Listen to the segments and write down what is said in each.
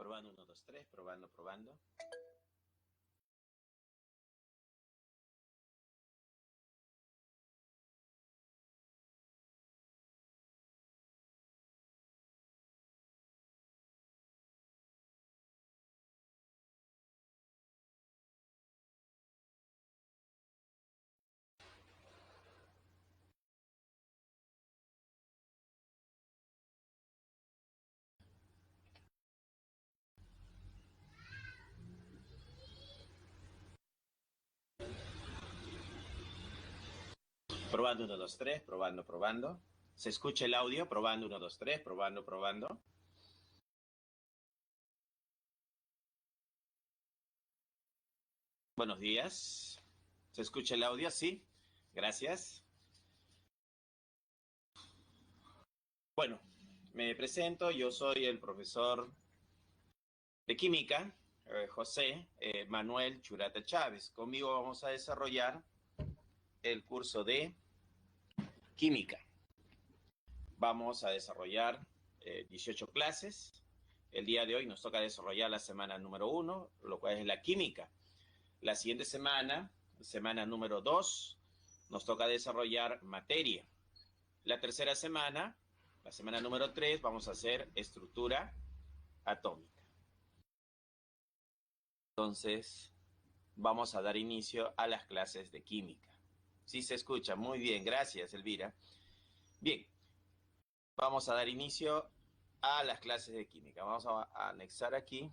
Probando, uno, dos, tres, probando, probando. Probando, uno, dos, tres, probando, probando. ¿Se escucha el audio? Probando, uno, dos, tres, probando, probando. Buenos días. ¿Se escucha el audio? Sí. Gracias. Bueno, me presento. Yo soy el profesor de química, José Manuel Churata Chávez. Conmigo vamos a desarrollar el curso de química. Vamos a desarrollar 18 clases. El día de hoy nos toca desarrollar la semana número 1, lo cual es la química. La siguiente semana, semana número 2, nos toca desarrollar materia. La tercera semana, la semana número 3, vamos a hacer estructura atómica. Entonces, vamos a dar inicio a las clases de química. Sí se escucha, muy bien, gracias Elvira. Bien, vamos a dar inicio a las clases de química. Vamos a anexar aquí.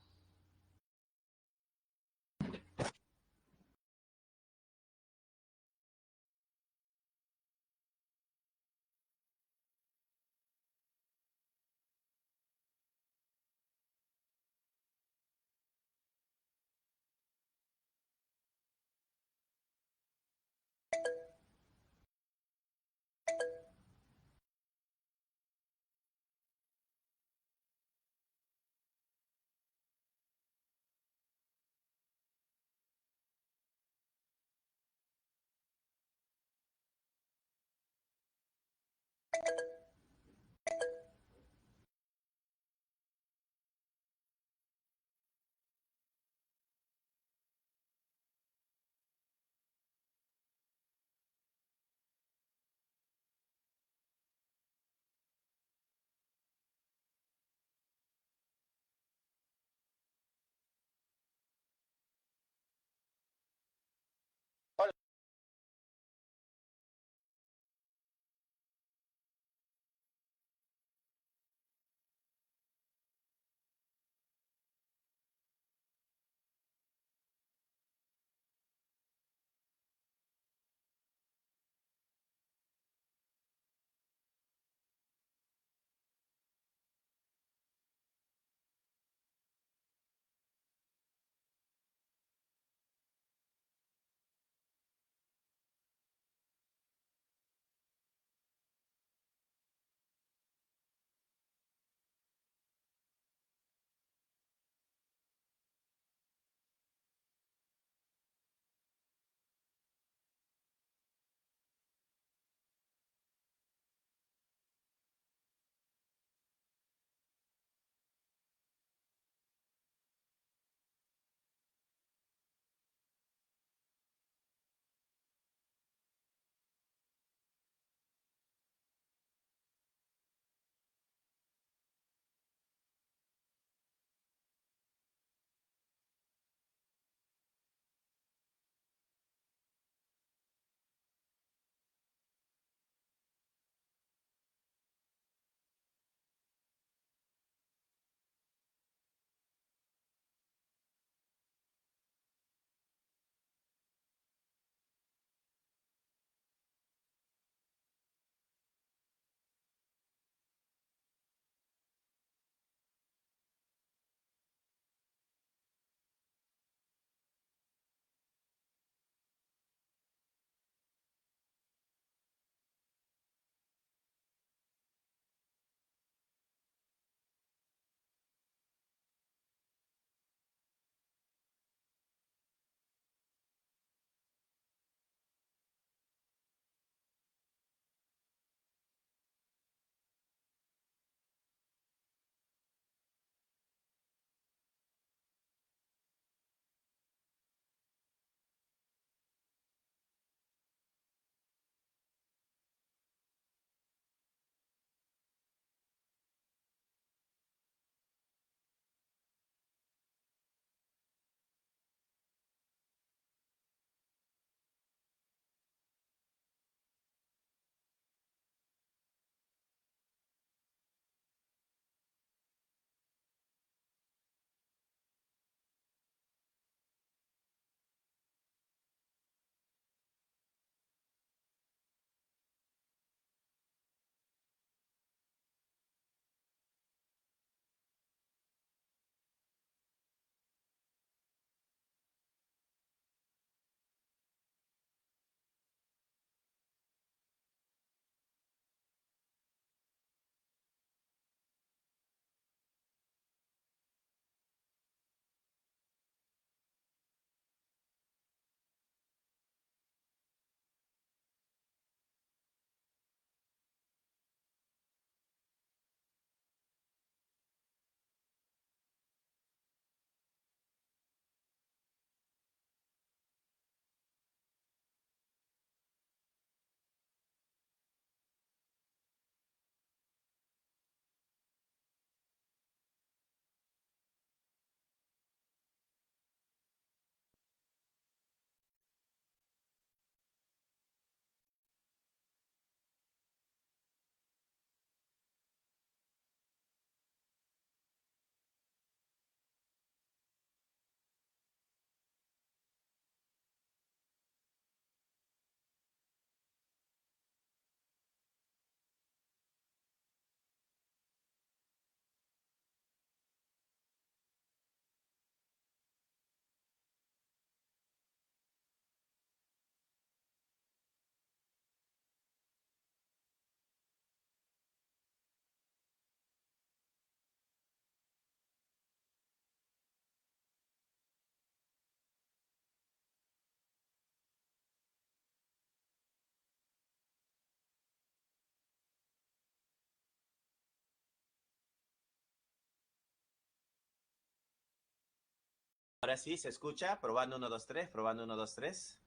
Ahora sí, ¿se escucha? Probando 1, 2, 3, probando 1, 2, 3.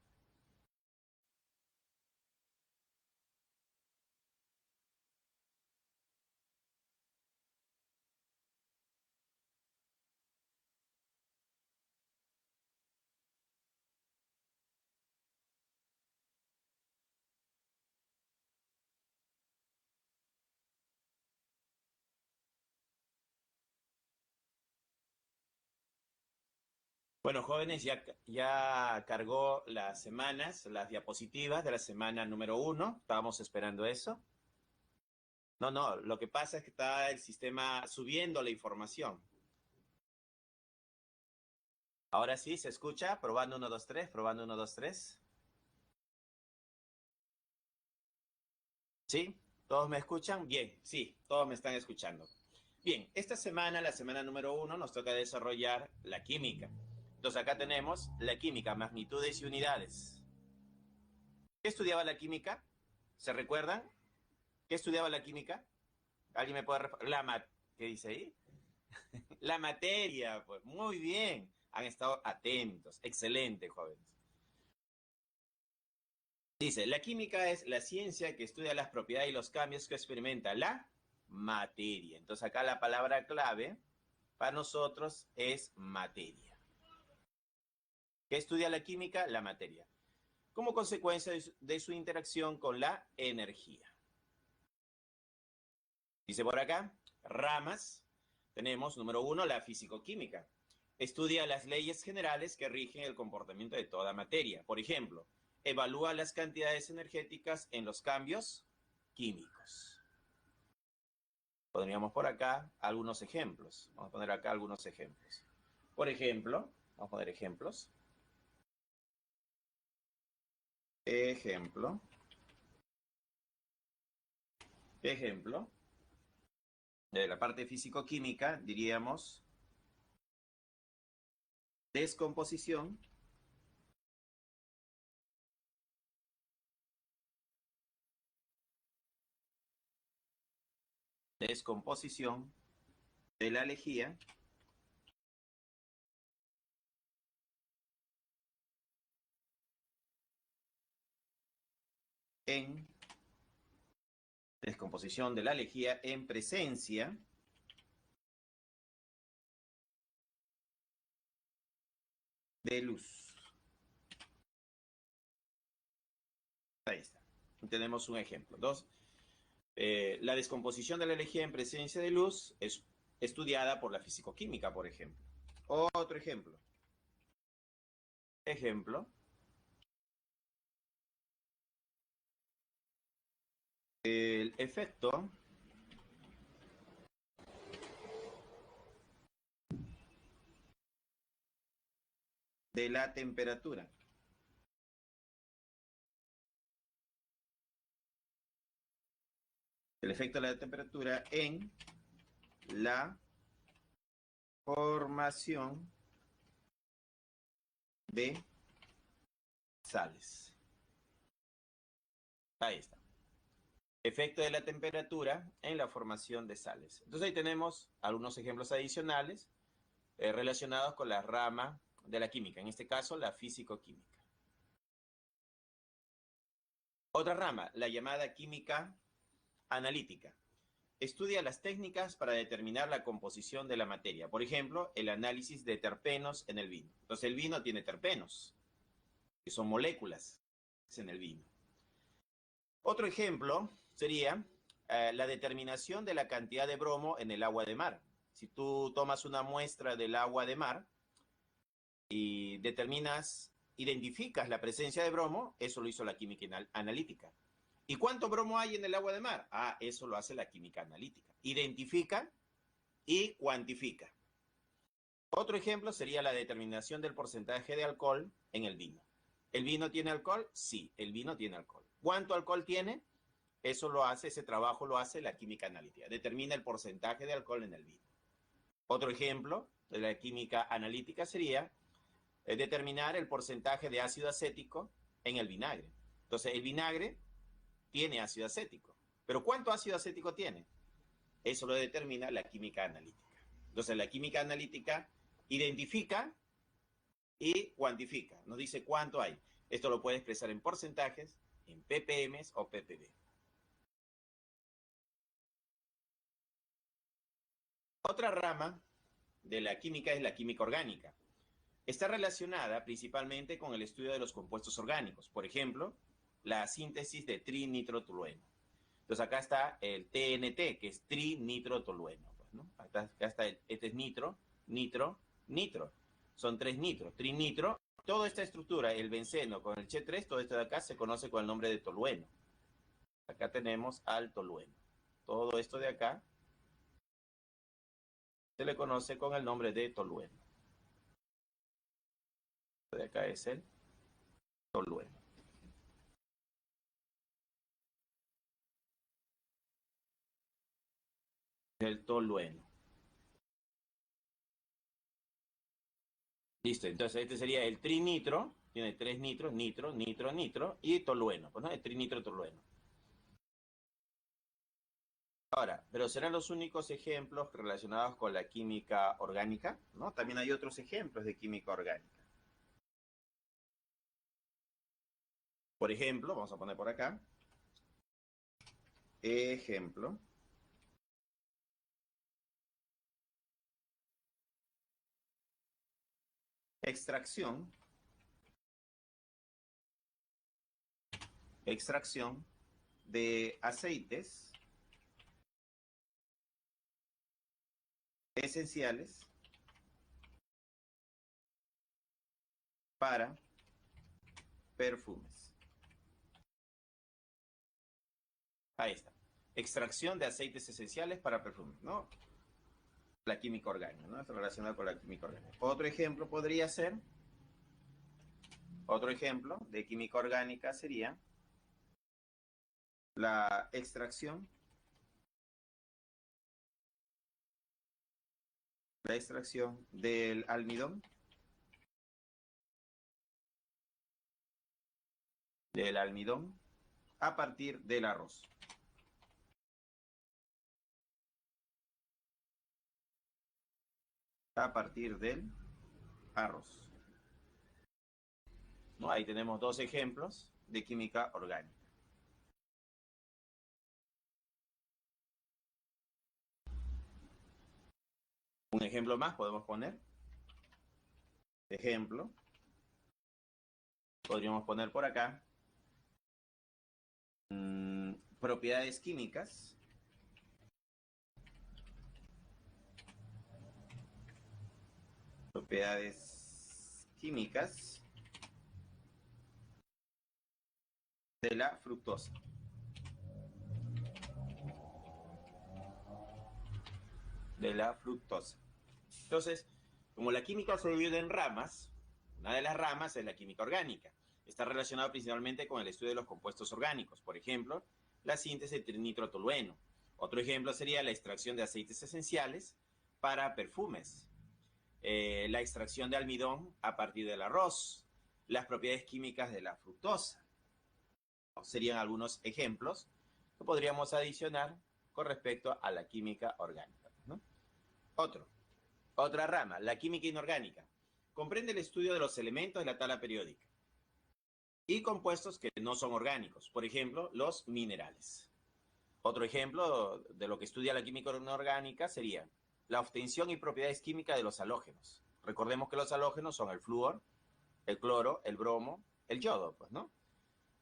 Bueno, jóvenes, ya cargó las semanas, las diapositivas de la semana número 1. Estábamos esperando eso. No, no, lo que pasa es que está el sistema subiendo la información. Ahora sí, ¿se escucha? Probando 1, 2, 3, probando 1, 2, 3. ¿Sí? ¿Todos me escuchan? Bien, sí, todos me están escuchando. Bien, esta semana, la semana número 1, nos toca desarrollar la química. Entonces acá tenemos la química, magnitudes y unidades. ¿Qué estudiaba la química? ¿Se recuerdan? ¿Qué estudiaba la química? ¿Alguien me puede ¿Qué dice ahí? La materia, pues muy bien. Han estado atentos. Excelente, jóvenes. Dice, la química es la ciencia que estudia las propiedades y los cambios que experimenta la materia. Entonces acá la palabra clave para nosotros es materia. ¿Qué estudia la química? La materia. Como consecuencia de su interacción con la energía. Dice por acá, ramas. Tenemos, número 1, la físico-química. Estudia las leyes generales que rigen el comportamiento de toda materia. Por ejemplo, evalúa las cantidades energéticas en los cambios químicos. Pondríamos por acá algunos ejemplos. Vamos a poner acá algunos ejemplos. Por ejemplo, vamos a poner ejemplos. Ejemplo. De la parte físico-química diríamos descomposición. Descomposición de la lejía en descomposición de la lejía en presencia de luz. Ahí está. Tenemos un ejemplo. La descomposición de la energía en presencia de luz es estudiada por la fisicoquímica, por ejemplo. Otro ejemplo. Ejemplo. El efecto de la temperatura. El efecto de la temperatura en la formación de sales. Ahí está. Efecto de la temperatura en la formación de sales. Entonces ahí tenemos algunos ejemplos adicionales relacionados con la rama de la química, en este caso la físico-química. Otra rama, la llamada química analítica. Estudia las técnicas para determinar la composición de la materia. Por ejemplo, el análisis de terpenos en el vino. Entonces el vino tiene terpenos, que son moléculas en el vino. Otro ejemplo sería la determinación de la cantidad de bromo en el agua de mar. Si tú tomas una muestra del agua de mar y identificas la presencia de bromo, eso lo hizo la química analítica. ¿Y cuánto bromo hay en el agua de mar? Eso lo hace la química analítica. Identifica y cuantifica. Otro ejemplo sería la determinación del porcentaje de alcohol en el vino. ¿El vino tiene alcohol? Sí, el vino tiene alcohol. ¿Cuánto alcohol tiene? Ese trabajo lo hace la química analítica. Determina el porcentaje de alcohol en el vino. Otro ejemplo de la química analítica sería determinar el porcentaje de ácido acético en el vinagre. Entonces, el vinagre tiene ácido acético. ¿Pero cuánto ácido acético tiene? Eso lo determina la química analítica. Entonces, la química analítica identifica y cuantifica, nos dice cuánto hay. Esto lo puede expresar en porcentajes, en ppm o ppb. Otra rama de la química es la química orgánica. Está relacionada principalmente con el estudio de los compuestos orgánicos. Por ejemplo, la síntesis de trinitrotolueno. Entonces acá está el TNT, que es trinitrotolueno. Pues, ¿no? Acá está este es nitro, nitro, nitro. Son 3 nitros. Trinitro, toda esta estructura, el benceno con el Che3, todo esto de acá se conoce con el nombre de tolueno. Acá tenemos al tolueno. Todo esto de acá se le conoce con el nombre de tolueno. De acá es el tolueno. El tolueno. Listo, entonces este sería el trinitro, tiene 3 nitros, nitro, nitro, nitro, y tolueno, pues, ¿no? El trinitro tolueno. Ahora, pero serán los únicos ejemplos relacionados con la química orgánica, ¿no? También hay otros ejemplos de química orgánica. Por ejemplo, vamos a poner por acá, ejemplo, extracción, extracción de aceites esenciales para perfumes. Ahí está. Extracción de aceites esenciales para perfumes, ¿no? La química orgánica, ¿no? Está relacionado con la química orgánica. Otro ejemplo podría ser, otro ejemplo de química orgánica sería la extracción del almidón, a partir del arroz. A partir del arroz. ¿No? Ahí tenemos dos ejemplos de química orgánica. Un ejemplo más podemos poner. Ejemplo. Podríamos poner por acá propiedades químicas. Propiedades químicas de la fructosa. De la fructosa. Entonces, como la química se divide en ramas, una de las ramas es la química orgánica. Está relacionada principalmente con el estudio de los compuestos orgánicos. Por ejemplo, la síntesis de trinitrotolueno. Otro ejemplo sería la extracción de aceites esenciales para perfumes. La extracción de almidón a partir del arroz. Las propiedades químicas de la fructosa. Serían algunos ejemplos que podríamos adicionar con respecto a la química orgánica, ¿no? Otra rama, la química inorgánica. Comprende el estudio de los elementos de la tabla periódica y compuestos que no son orgánicos, por ejemplo, los minerales. Otro ejemplo de lo que estudia la química inorgánica sería la obtención y propiedades químicas de los halógenos. Recordemos que los halógenos son el flúor, el cloro, el bromo, el yodo, pues, ¿no?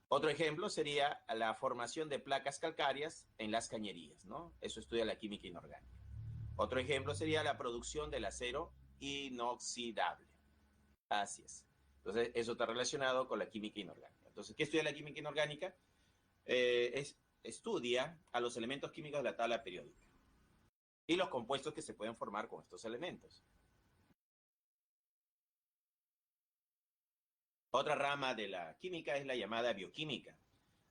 Otro ejemplo sería la formación de placas calcáreas en las cañerías, ¿no? Eso estudia la química inorgánica. Otro ejemplo sería la producción del acero inoxidable. Así es. Entonces, eso está relacionado con la química inorgánica. Entonces, ¿qué estudia la química inorgánica? Estudia a los elementos químicos de la tabla periódica y los compuestos que se pueden formar con estos elementos. Otra rama de la química es la llamada bioquímica.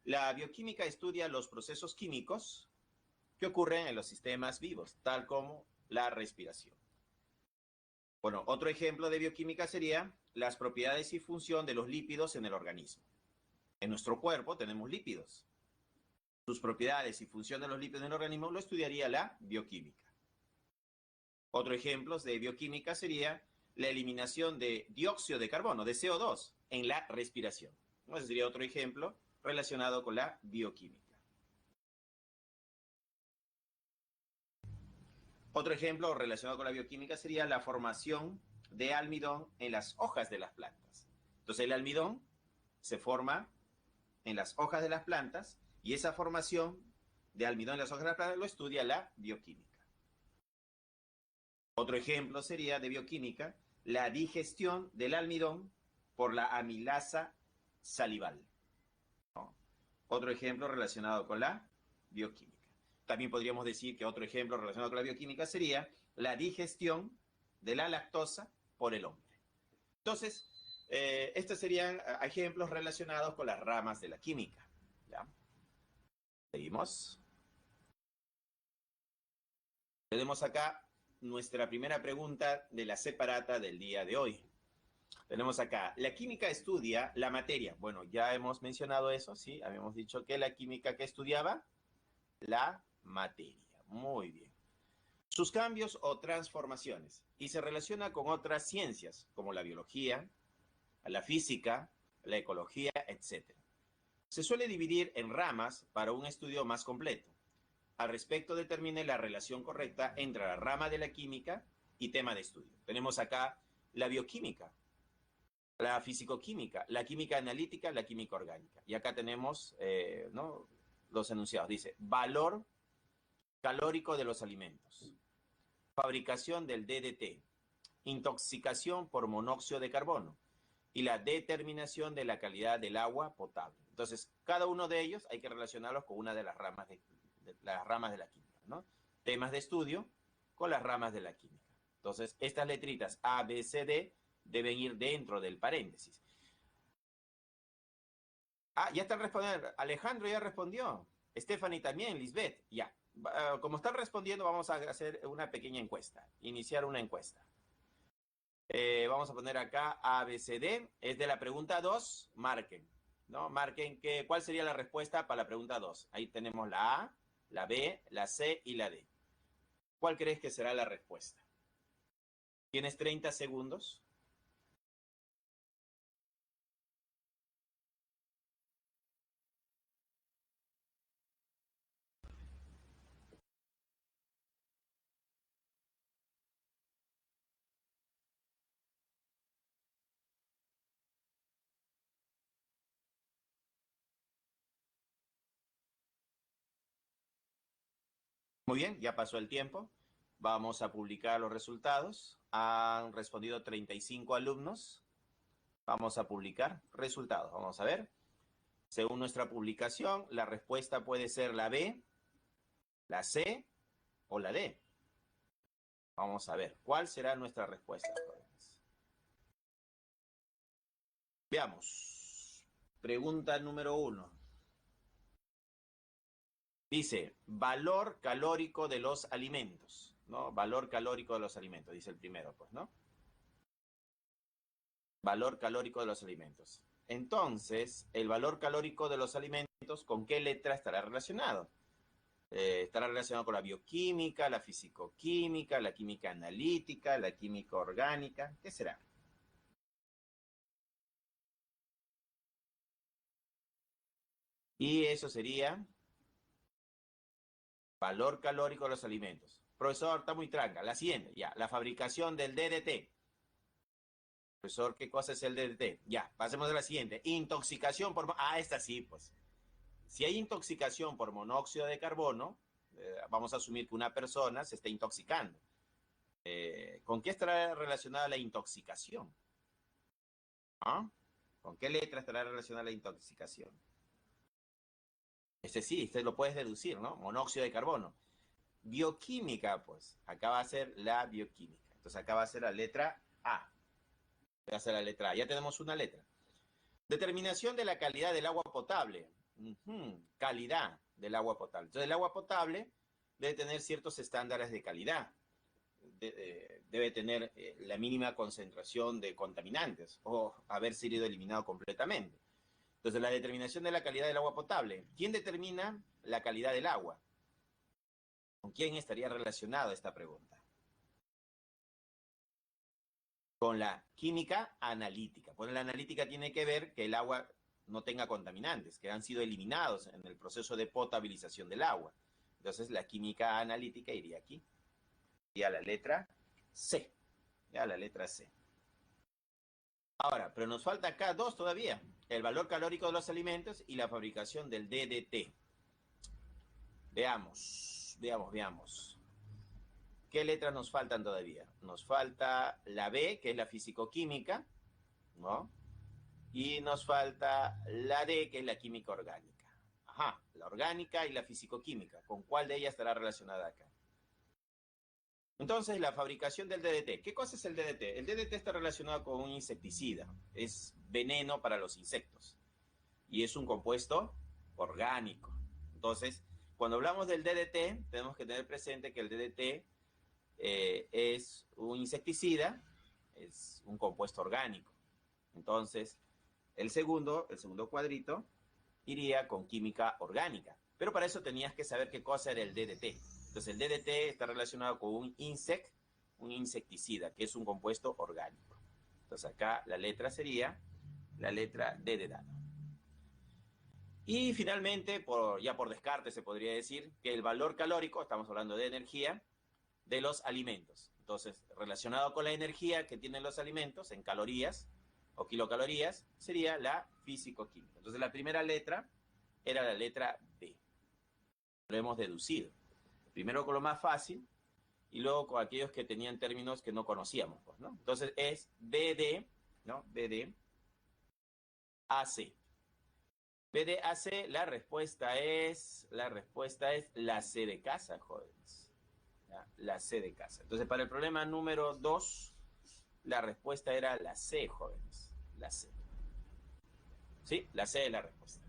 La bioquímica estudia los procesos químicos que ocurren en los sistemas vivos, tal como la respiración. Bueno, otro ejemplo de bioquímica sería las propiedades y función de los lípidos en el organismo. En nuestro cuerpo tenemos lípidos. Sus propiedades y función de los lípidos en el organismo lo estudiaría la bioquímica. Otro ejemplo de bioquímica sería la eliminación de dióxido de carbono, de CO2, en la respiración. Ese sería otro ejemplo relacionado con la bioquímica. Otro ejemplo relacionado con la bioquímica sería la formación de almidón en las hojas de las plantas. Entonces el almidón se forma en las hojas de las plantas y esa formación de almidón en las hojas de las plantas lo estudia la bioquímica. Otro ejemplo sería de bioquímica la digestión del almidón por la amilasa salival, ¿no? Otro ejemplo relacionado con la bioquímica. También podríamos decir que otro ejemplo relacionado con la bioquímica sería la digestión de la lactosa por el hombre. Entonces, estos serían ejemplos relacionados con las ramas de la química. ¿Ya? Seguimos. Tenemos acá nuestra primera pregunta de la separata del día de hoy. Tenemos acá, la química estudia la materia. Bueno, ya hemos mencionado eso, ¿sí? Habíamos dicho que la química que estudiaba la materia. Muy bien. Sus cambios o transformaciones. Y se relaciona con otras ciencias, como la biología, la física, la ecología, etc. Se suele dividir en ramas para un estudio más completo. Al respecto, determine la relación correcta entre la rama de la química y tema de estudio. Tenemos acá la bioquímica, la fisicoquímica, la química analítica, la química orgánica. Y acá tenemos ¿no? los enunciados. Dice, valor calórico de los alimentos, fabricación del DDT, intoxicación por monóxido de carbono y la determinación de la calidad del agua potable. Entonces, cada uno de ellos hay que relacionarlos con una de las ramas de la química, ¿no? Temas de estudio con las ramas de la química. Entonces, estas letritas A, B, C, D deben ir dentro del paréntesis. Ah, ya están respondiendo. Alejandro ya respondió. Stephanie también, Lisbeth, ya. Como están respondiendo, vamos a hacer una pequeña encuesta, iniciar una encuesta. Vamos a poner acá ABCD, es de la pregunta 2, marquen, ¿no? Marquen cuál sería la respuesta para la pregunta 2. Ahí tenemos la A, la B, la C y la D. ¿Cuál crees que será la respuesta? ¿Tienes 30 segundos? Muy bien, ya pasó el tiempo. Vamos a publicar los resultados. Han respondido 35 alumnos. Vamos a publicar resultados. Vamos a ver. Según nuestra publicación, la respuesta puede ser la B, la C o la D. Vamos a ver, ¿cuál será nuestra respuesta, jóvenes? Veamos. Pregunta número 1. Dice, valor calórico de los alimentos, ¿no? Valor calórico de los alimentos, dice el primero, pues, ¿no? Valor calórico de los alimentos. Entonces, el valor calórico de los alimentos, ¿con qué letra estará relacionado? Estará relacionado con la bioquímica, la fisicoquímica, la química analítica, la química orgánica. ¿Qué será? Y eso sería valor calórico de los alimentos. Profesor, está muy tranca. La siguiente, ya. La fabricación del DDT. Profesor, ¿qué cosa es el DDT? Ya, pasemos a la siguiente. Intoxicación por... Ah, esta sí, pues. Si hay intoxicación por monóxido de carbono, vamos a asumir que una persona se está intoxicando. ¿Con qué estará relacionada la intoxicación? ¿Ah? ¿Con qué letra estará relacionada la intoxicación? Este sí, este lo puedes deducir, ¿no? Monóxido de carbono. Bioquímica, pues, acá va a ser la bioquímica. Entonces acá va a ser la letra A. Va a ser la letra A. Ya tenemos una letra. Determinación de la calidad del agua potable. Calidad del agua potable. Entonces el agua potable debe tener ciertos estándares de calidad. Debe tener la mínima concentración de contaminantes o haber sido eliminado completamente. Entonces la determinación de la calidad del agua potable. ¿Quién determina la calidad del agua? ¿Con quién estaría relacionada esta pregunta? con la química analítica. Pues la analítica tiene que ver que el agua no tenga contaminantes, que han sido eliminados en el proceso de potabilización del agua. Entonces la química analítica iría aquí. Y a la letra C. Ya la letra C. Ahora, pero nos falta acá dos todavía. El valor calórico de los alimentos y la fabricación del DDT. Veamos. ¿Qué letras nos faltan todavía? Nos falta la B, que es la físico-química, ¿no? Y nos falta la D, que es la química orgánica. Ajá, la orgánica y la físico-química. ¿Con cuál de ellas estará relacionada acá? Entonces, la fabricación del DDT. ¿Qué cosa es el DDT? El DDT está relacionado con un insecticida. Es veneno para los insectos. Y es un compuesto orgánico. Entonces, cuando hablamos del DDT, tenemos que tener presente que el DDT es un insecticida, es un compuesto orgánico. Entonces, el segundo cuadrito iría con química orgánica. Pero para eso tenías que saber qué cosa era el DDT. Entonces, el DDT está relacionado con un insecticida, que es un compuesto orgánico. Entonces, acá la letra sería la letra D de dado. Y finalmente, ya por descarte se podría decir que el valor calórico, estamos hablando de energía, de los alimentos. Entonces, relacionado con la energía que tienen los alimentos en calorías o kilocalorías, sería la físico-química. Entonces, la primera letra era la letra B. Lo hemos deducido. Primero con lo más fácil y luego con aquellos que tenían términos que no conocíamos, pues, ¿no? Entonces, es BD, ¿no? BD AC. BDAC, la respuesta es la C de casa, jóvenes. La C de casa. Entonces, para el problema número 2, la respuesta era la C, jóvenes. La C. ¿Sí? La C es la respuesta.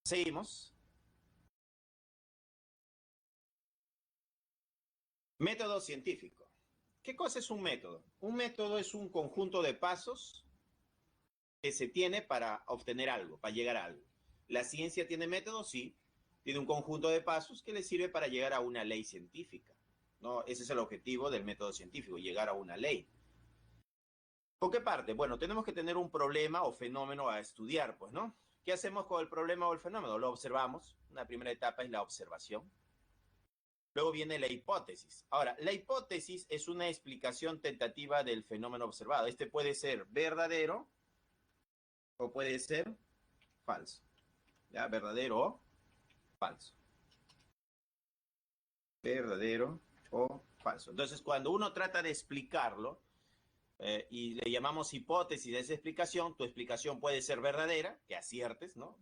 Seguimos. Método científico. ¿Qué cosa es un método? Un método es un conjunto de pasos que se tiene para obtener algo, para llegar a algo. ¿La ciencia tiene métodos? Sí. Tiene un conjunto de pasos que le sirve para llegar a una ley científica, ¿no? Ese es el objetivo del método científico, llegar a una ley. ¿Con qué parte? Bueno, tenemos que tener un problema o fenómeno a estudiar, pues, ¿no? ¿Qué hacemos con el problema o el fenómeno? Lo observamos. Una primera etapa es la observación. Luego viene la hipótesis. Ahora, la hipótesis es una explicación tentativa del fenómeno observado. Este puede ser verdadero o puede ser falso. ¿Ya? Verdadero o falso. Verdadero o falso. Entonces, cuando uno trata de explicarlo, y le llamamos hipótesis de esa explicación, tu explicación puede ser verdadera, que aciertes, ¿no?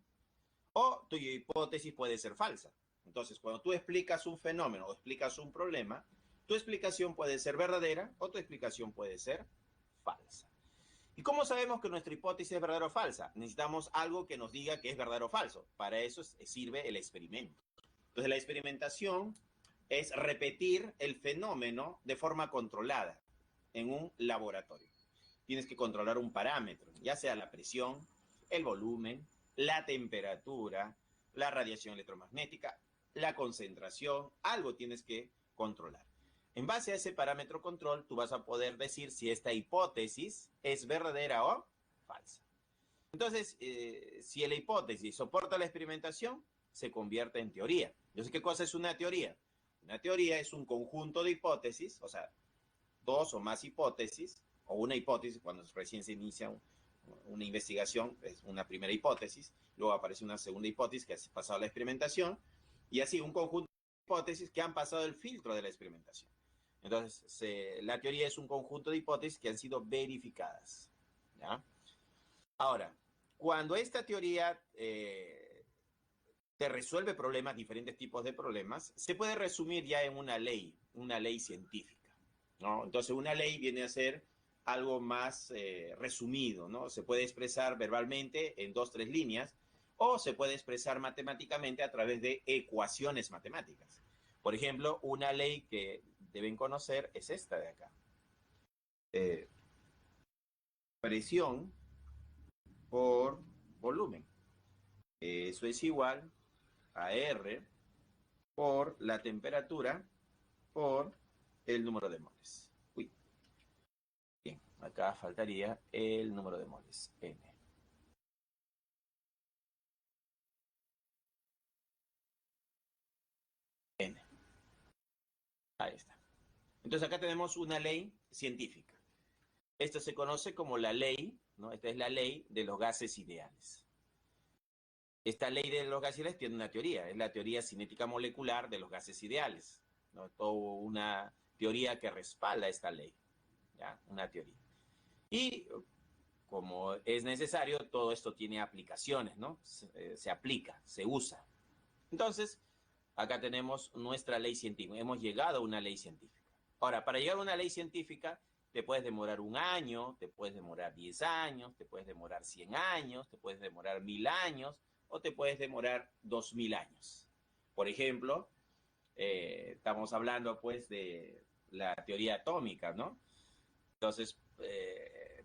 O tu hipótesis puede ser falsa. Entonces, cuando tú explicas un fenómeno o explicas un problema, tu explicación puede ser verdadera o tu explicación puede ser falsa. ¿Y cómo sabemos que nuestra hipótesis es verdadera o falsa? Necesitamos algo que nos diga que es verdadero o falso. Para eso sirve el experimento. Entonces, la experimentación es repetir el fenómeno de forma controlada en un laboratorio. Tienes que controlar un parámetro, ya sea la presión, el volumen, la temperatura, la radiación electromagnética, la concentración, algo tienes que controlar. En base a ese parámetro control, tú vas a poder decir si esta hipótesis es verdadera o falsa. Entonces, si la hipótesis soporta la experimentación, se convierte en teoría. Entonces, ¿qué cosa es una teoría? Una teoría es un conjunto de hipótesis, o sea, dos o más hipótesis, o una hipótesis cuando recién se inicia una investigación, es una primera hipótesis, luego aparece una segunda hipótesis que ha pasado la experimentación, y así un conjunto de hipótesis que han pasado el filtro de la experimentación. Entonces, la teoría es un conjunto de hipótesis que han sido verificadas. ¿Ya? Ahora, cuando esta teoría te resuelve problemas, diferentes tipos de problemas, se puede resumir ya en una ley científica, ¿no? Entonces, una ley viene a ser algo más resumido, ¿no? Se puede expresar verbalmente en 2, 3 líneas, o se puede expresar matemáticamente a través de ecuaciones matemáticas. Por ejemplo, una ley que deben conocer es esta de acá. Presión por volumen. Eso es igual a R por la temperatura por el número de moles. Uy. Bien, acá faltaría el número de moles, N. N. Ahí está. Entonces acá tenemos una ley científica. Esto se conoce como la ley, ¿no? Esta es la ley de los gases ideales. Esta ley de los gases ideales tiene una teoría, es la teoría cinética molecular de los gases ideales, ¿no? Toda una teoría que respalda esta ley, ¿ya? Una teoría. Y como es necesario, todo esto tiene aplicaciones, ¿no? Se aplica, se usa. Entonces, acá tenemos nuestra ley científica. Hemos llegado a una ley científica. Ahora, para llegar a una ley científica, te puedes demorar 1 año, te puedes demorar 10 años, te puedes demorar 100 años, te puedes demorar 1000 años, o te puedes demorar 2000 años. Por ejemplo, estamos hablando, pues, de la teoría atómica, ¿no? Entonces,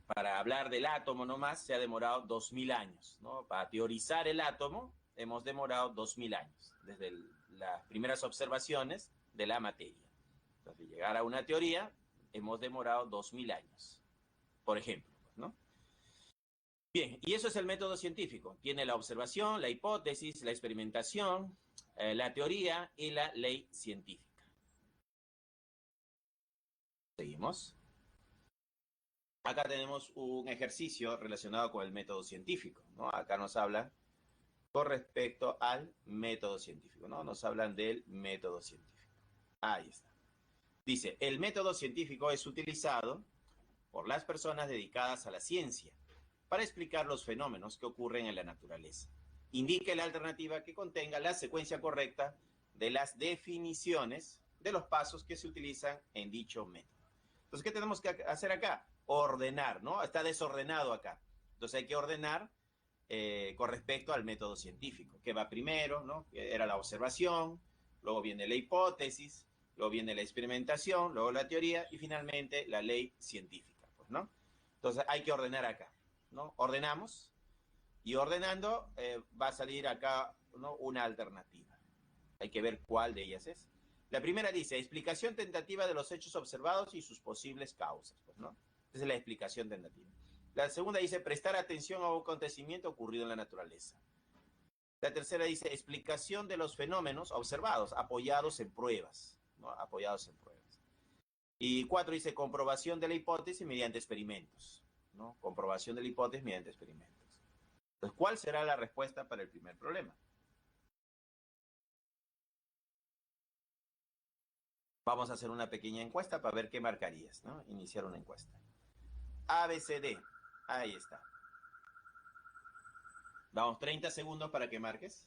para hablar del átomo nomás se ha demorado 2000 años, ¿no? Para teorizar el átomo hemos demorado 2000 años, desde las primeras observaciones de la materia. Entonces, llegar a una teoría hemos demorado 2000 años, por ejemplo, ¿no? Bien, y eso es el método científico. Tiene la observación, la hipótesis, la experimentación, la teoría y la ley científica. Seguimos. Acá tenemos un ejercicio relacionado con el método científico, ¿no? Acá nos habla con respecto al método científico, ¿no? Nos hablan del método científico. Ahí está. Dice, el método científico es utilizado por las personas dedicadas a la ciencia para explicar los fenómenos que ocurren en la naturaleza. Indique la alternativa que contenga la secuencia correcta de las definiciones de los pasos que se utilizan en dicho método. Entonces, ¿qué tenemos que hacer acá? Ordenar, ¿no? Está desordenado acá. Entonces hay que ordenar con respecto al método científico. ¿Qué va primero? ¿No? Era la observación, luego viene la hipótesis, luego viene la experimentación, luego la teoría y finalmente la ley científica, pues, ¿no? Entonces hay que ordenar acá, ¿no? Ordenamos y ordenando va a salir acá, ¿no? Una alternativa. Hay que ver cuál de ellas es. La primera dice, explicación tentativa de los hechos observados y sus posibles causas, pues, ¿no? Esa es la explicación tentativa. La segunda dice, prestar atención a un acontecimiento ocurrido en la naturaleza. La tercera dice, explicación de los fenómenos observados, apoyados en pruebas, ¿no? Apoyados en pruebas. Y 4 dice, comprobación de la hipótesis mediante experimentos, ¿no? Comprobación de la hipótesis mediante experimentos. Entonces, ¿cuál será la respuesta para el primer problema? Vamos a hacer una pequeña encuesta para ver qué marcarías, ¿no? Iniciar una encuesta. A, B, C, D. Ahí está. Damos 30 segundos para que marques.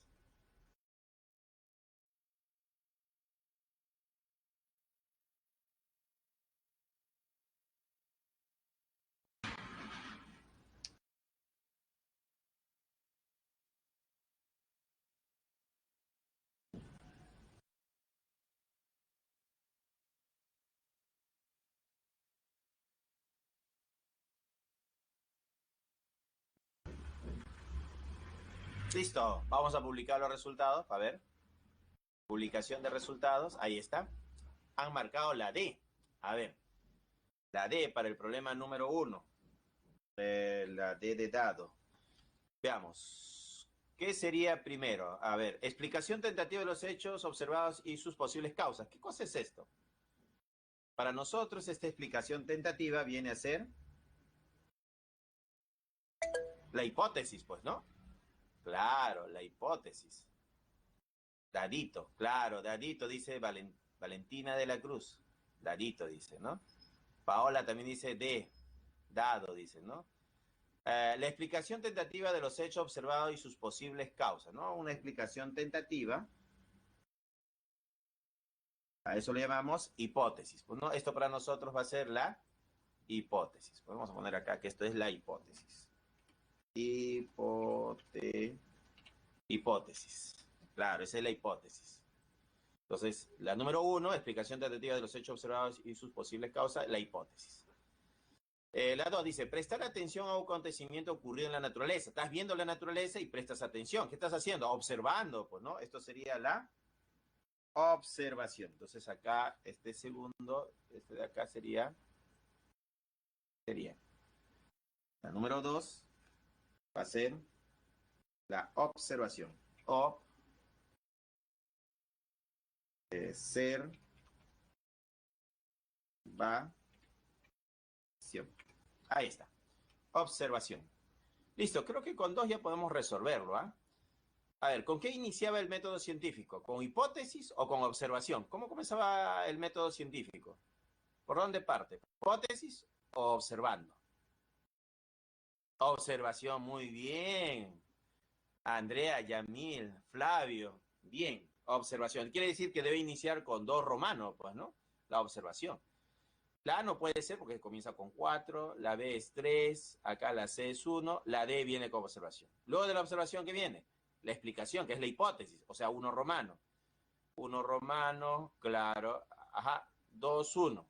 Listo. Vamos a publicar los resultados. A ver. Publicación de resultados. Ahí está. Han marcado la D. A ver. La D para el problema número 1. La D de dado. Veamos. ¿Qué sería primero? A ver, explicación tentativa de los hechos observados y sus posibles causas. ¿Qué cosa es esto? Para nosotros esta explicación tentativa viene a ser la hipótesis, pues, ¿no? Claro, la hipótesis. Dadito, claro, Dadito dice Valentina de la Cruz. Dadito dice, ¿no? Paola también dice D. Dado, dice, ¿no? La explicación tentativa de los hechos observados y sus posibles causas, ¿no? Una explicación tentativa. A eso le llamamos hipótesis. Pues, ¿no? Esto para nosotros va a ser la hipótesis. Pues vamos a poner acá que esto es la hipótesis. Hipótesis. Claro, esa es la hipótesis. Entonces, la número 1, explicación tentativa de los hechos observados y sus posibles causas, la hipótesis. La 2 dice, prestar atención a un acontecimiento ocurrido en la naturaleza. Estás viendo la naturaleza y prestas atención. ¿Qué estás haciendo? Observando, pues, ¿no? Esto sería la observación. Entonces acá, este segundo, este de acá sería la número 2, va a ser la observación. Observación. Ahí está. Observación. Listo, creo que con 2 ya podemos resolverlo, ¿ah? A ver, ¿con qué iniciaba el método científico? ¿Con hipótesis o con observación? ¿Cómo comenzaba el método científico? ¿Por dónde parte? ¿Hipótesis o observando? Observación, muy bien. Andrea, Yamil, Flavio, bien. Observación. Quiere decir que debe iniciar con 2 romanos, pues, ¿no? La observación. La A no puede ser porque comienza con 4, la B es 3, acá la C es 1, la D viene con observación. Luego de la observación, ¿qué viene? La explicación, que es la hipótesis, o sea, 1 romano. 1 romano, claro, ajá, 2, 1.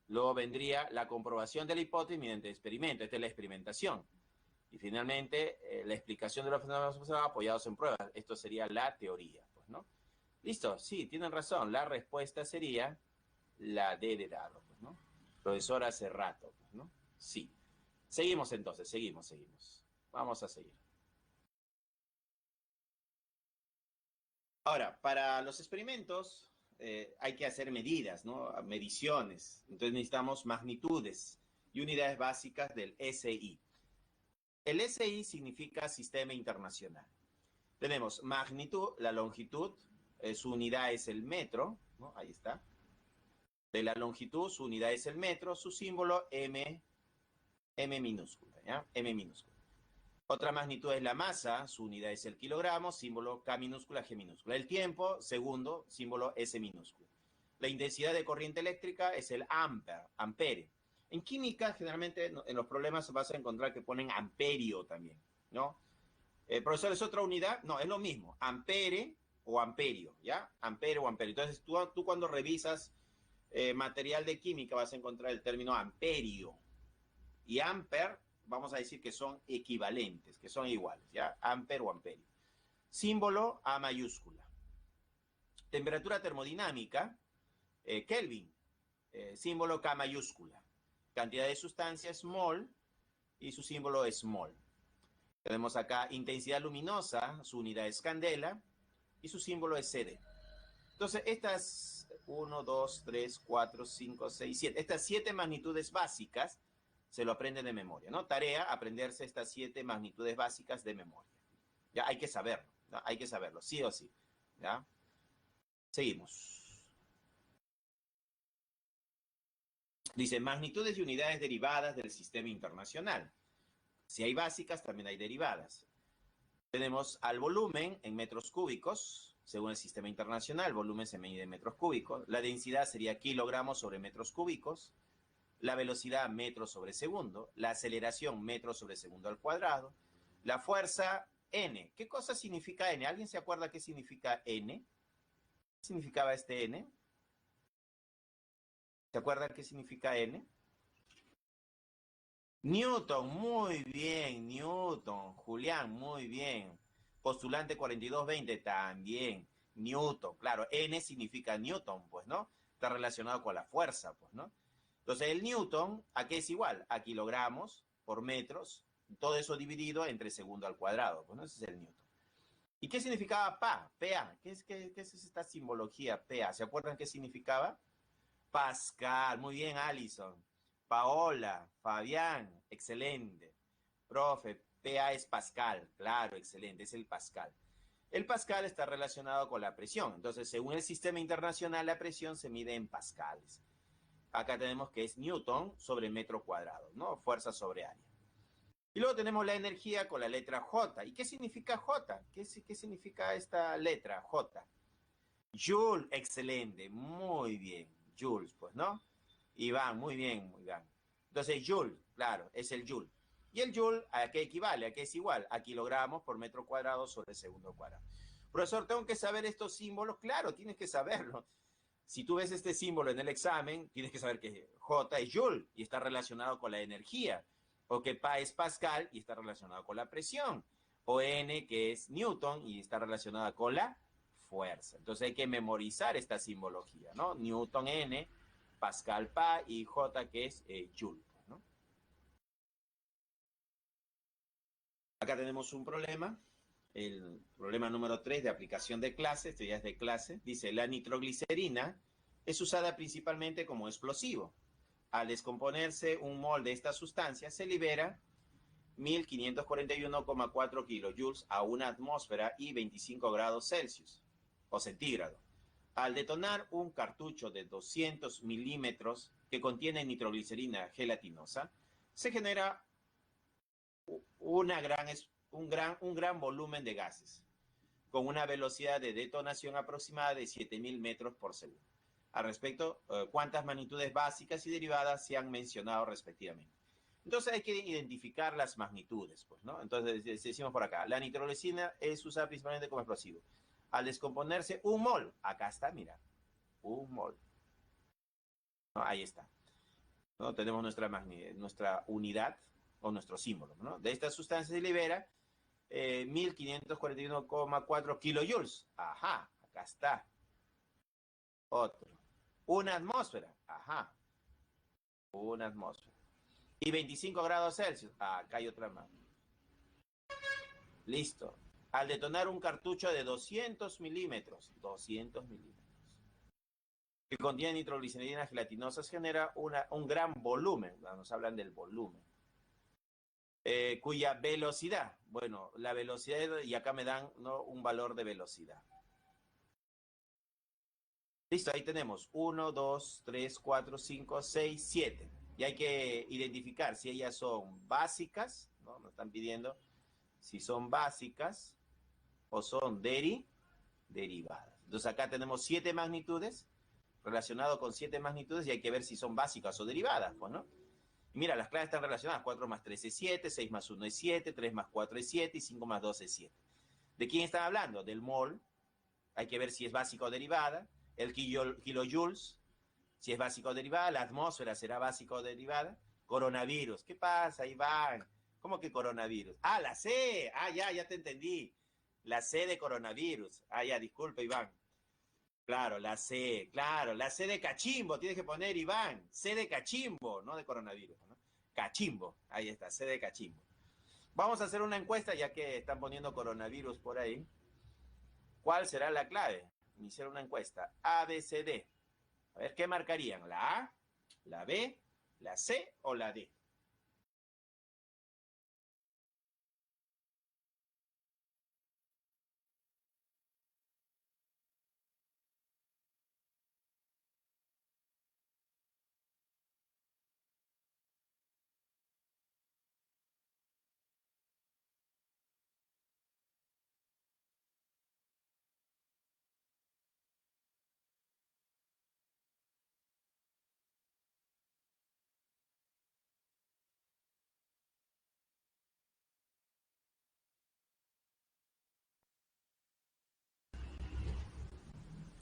Luego vendría la comprobación de la hipótesis mediante experimento, esta es la experimentación. Y finalmente, la explicación de los fenómenos observados apoyados en pruebas, esto sería la teoría, pues, ¿no? Listo, sí, tienen razón, la respuesta sería la D de dado, pues, ¿no? Profesor hace rato, pues, ¿no? Sí. Seguimos entonces, seguimos. Vamos a seguir. Ahora, para los experimentos hay que hacer medidas, ¿no? Mediciones. Entonces necesitamos magnitudes y unidades básicas del SI. El SI significa Sistema Internacional. Tenemos magnitud, la longitud, su unidad es el metro, ¿no? Ahí está. De la longitud, su unidad es el metro, su símbolo M minúscula, ¿ya? M minúscula. Otra magnitud es la masa, su unidad es el kilogramo, símbolo K minúscula, G minúscula. El tiempo, segundo, símbolo S minúscula. La intensidad de corriente eléctrica es el ampere. En química, generalmente, en los problemas vas a encontrar que ponen amperio también, ¿no? Profesor, ¿es otra unidad? No, es lo mismo, ampere o amperio, ¿ya? Ampere o amperio. Entonces, tú cuando revisas material de química vas a encontrar el término amperio. Y amper, vamos a decir que son equivalentes, que son iguales, ¿ya? Amper o amperio. Símbolo A mayúscula. Temperatura termodinámica, Kelvin, símbolo K mayúscula. Cantidad de sustancia, mol, y su símbolo es mol. Tenemos acá intensidad luminosa, su unidad es candela, y su símbolo es CD. Entonces, estas 1, 2, 3, 4, 5, 6, 7, estas 7 magnitudes básicas se lo aprenden de memoria, ¿no? Tarea, aprenderse estas 7 magnitudes básicas de memoria. Ya hay que saberlo, ¿no? Hay que saberlo, sí o sí, ¿ya? Seguimos. Dice, magnitudes y unidades derivadas del sistema internacional. Si hay básicas, también hay derivadas. Tenemos al volumen en metros cúbicos, según el sistema internacional, el volumen se mide en metros cúbicos. La densidad sería kilogramos sobre metros cúbicos. La velocidad metros sobre segundo. La aceleración metros sobre segundo al cuadrado. La fuerza N. ¿Qué cosa significa N? ¿Alguien se acuerda qué significa N? ¿Qué significaba este N? ¿Se acuerdan qué significa N? Newton, muy bien, Newton. Julián, muy bien. Postulante 4220, también. Newton, claro, N significa Newton, pues, ¿no? Está relacionado con la fuerza, pues, ¿no? Entonces, el Newton, ¿a qué es igual? A kilogramos por metros, todo eso dividido entre segundo al cuadrado, pues, ¿no? Ese es el Newton. ¿Y qué significaba PA? PA, qué es esta simbología PA? ¿Se acuerdan qué significaba? Pascal, muy bien, Alison. Paola, Fabián, excelente. Profe, PA es Pascal, claro, excelente, es el Pascal. El Pascal está relacionado con la presión. Entonces, según el sistema internacional, la presión se mide en pascales. Acá tenemos que es Newton sobre metro cuadrado, ¿no? Fuerza sobre área. Y luego tenemos la energía con la letra J. ¿Y qué significa J? ¿Qué significa esta letra J? Joule, excelente, muy bien. Joules, pues, ¿no? Iván, muy bien, Iván. Entonces, Joule, claro, es el Joule. ¿Y el Joule a qué equivale? ¿A qué es igual? A kilogramos por metro cuadrado sobre segundo cuadrado. Profesor, ¿tengo que saber estos símbolos? Claro, tienes que saberlo. Si tú ves este símbolo en el examen, tienes que saber que J es Joule y está relacionado con la energía. O que Pa es Pascal y está relacionado con la presión. O N que es Newton y está relacionada con la fuerza. Entonces hay que memorizar esta simbología, ¿no? Newton N, Pascal Pa y J, que es Joule, ¿no? Acá tenemos un problema, el problema número 3 de aplicación de clase, esto ya es de clase, dice, la nitroglicerina es usada principalmente como explosivo. Al descomponerse un mol de esta sustancia, se libera 1541,4 kilojoules a una atmósfera y 25 grados Celsius o centígrado. Al detonar un cartucho de 200 milímetros que contiene nitroglicerina gelatinosa, se genera un gran volumen de gases, con una velocidad de detonación aproximada de 7.000 metros por segundo. Al respecto, ¿cuántas magnitudes básicas y derivadas se han mencionado respectivamente? Entonces hay que identificar las magnitudes, pues, ¿no? Entonces decimos por acá, la nitroglicerina es usada principalmente como explosivo. Al descomponerse un mol, acá está, mira, un mol. ¿No? Ahí está. ¿No? Tenemos nuestra unidad o nuestro símbolo, ¿no? De esta sustancia se libera 1541,4 kilojoules. Ajá, acá está. Otro. Una atmósfera. Ajá. Una atmósfera. Y 25 grados Celsius. Acá hay otra más. Listo. Al detonar un cartucho de 200 milímetros, que contiene nitroglicerina gelatinosa, genera un gran volumen. Nos hablan del volumen. Cuya velocidad, bueno, la velocidad, y acá me dan, ¿no?, un valor de velocidad. Listo, ahí tenemos 1, 2, 3, 4, 5, 6, 7. Y hay que identificar si ellas son básicas, ¿no? Nos están pidiendo si son básicas o son derivadas. Entonces acá tenemos 7 magnitudes, relacionado con 7 magnitudes, y hay que ver si son básicas o derivadas, pues, ¿no? Y mira, las claves están relacionadas. 4 más 3 es 7, 6 más 1 es 7, 3 más 4 es 7 y 5 más 2 es 7. ¿De quién están hablando? Del mol. Hay que ver si es básica o derivada. El kilojoules, si es básica o derivada. La atmósfera será básica o derivada. Coronavirus. ¿Qué pasa, Iván? ¿Cómo que coronavirus? Ah, la C. Ah, ya te entendí. La C de coronavirus. Ah, ya, disculpe, Iván. Claro, la C, claro, la C de cachimbo, tienes que poner, Iván, C de cachimbo, no de coronavirus, ¿no? Cachimbo, ahí está, C de cachimbo. Vamos a hacer una encuesta, ya que están poniendo coronavirus por ahí. ¿Cuál será la clave? Iniciar una encuesta. A, B, C, D. A ver, ¿qué marcarían? ¿La A, la B, la C o la D?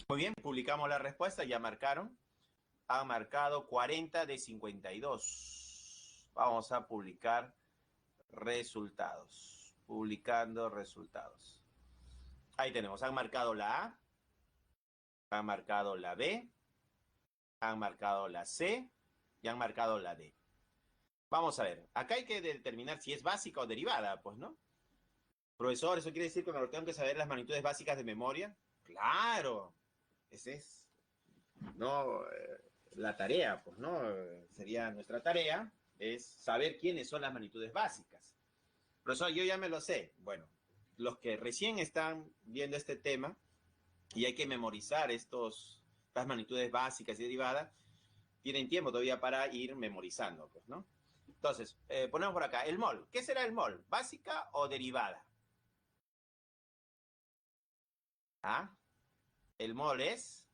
Muy bien, publicamos la respuesta, ya marcaron. Han marcado 40 de 52. Vamos a publicar resultados. Publicando resultados. Ahí tenemos, han marcado la A, han marcado la B, han marcado la C y han marcado la D. Vamos a ver, acá hay que determinar si es básica o derivada, pues, ¿no? Profesor, ¿eso quiere decir que me tengo que saber las magnitudes básicas de memoria? Claro, ese es, ¿no? La tarea, pues, ¿no? Sería nuestra tarea, es saber quiénes son las magnitudes básicas. Profesor, yo ya me lo sé. Bueno, los que recién están viendo este tema y hay que memorizar estas magnitudes básicas y derivadas, tienen tiempo todavía para ir memorizando, pues, ¿no? Entonces, ponemos por acá, el mol. ¿Qué será el mol? ¿Básica o derivada? ¿Ah? El mol es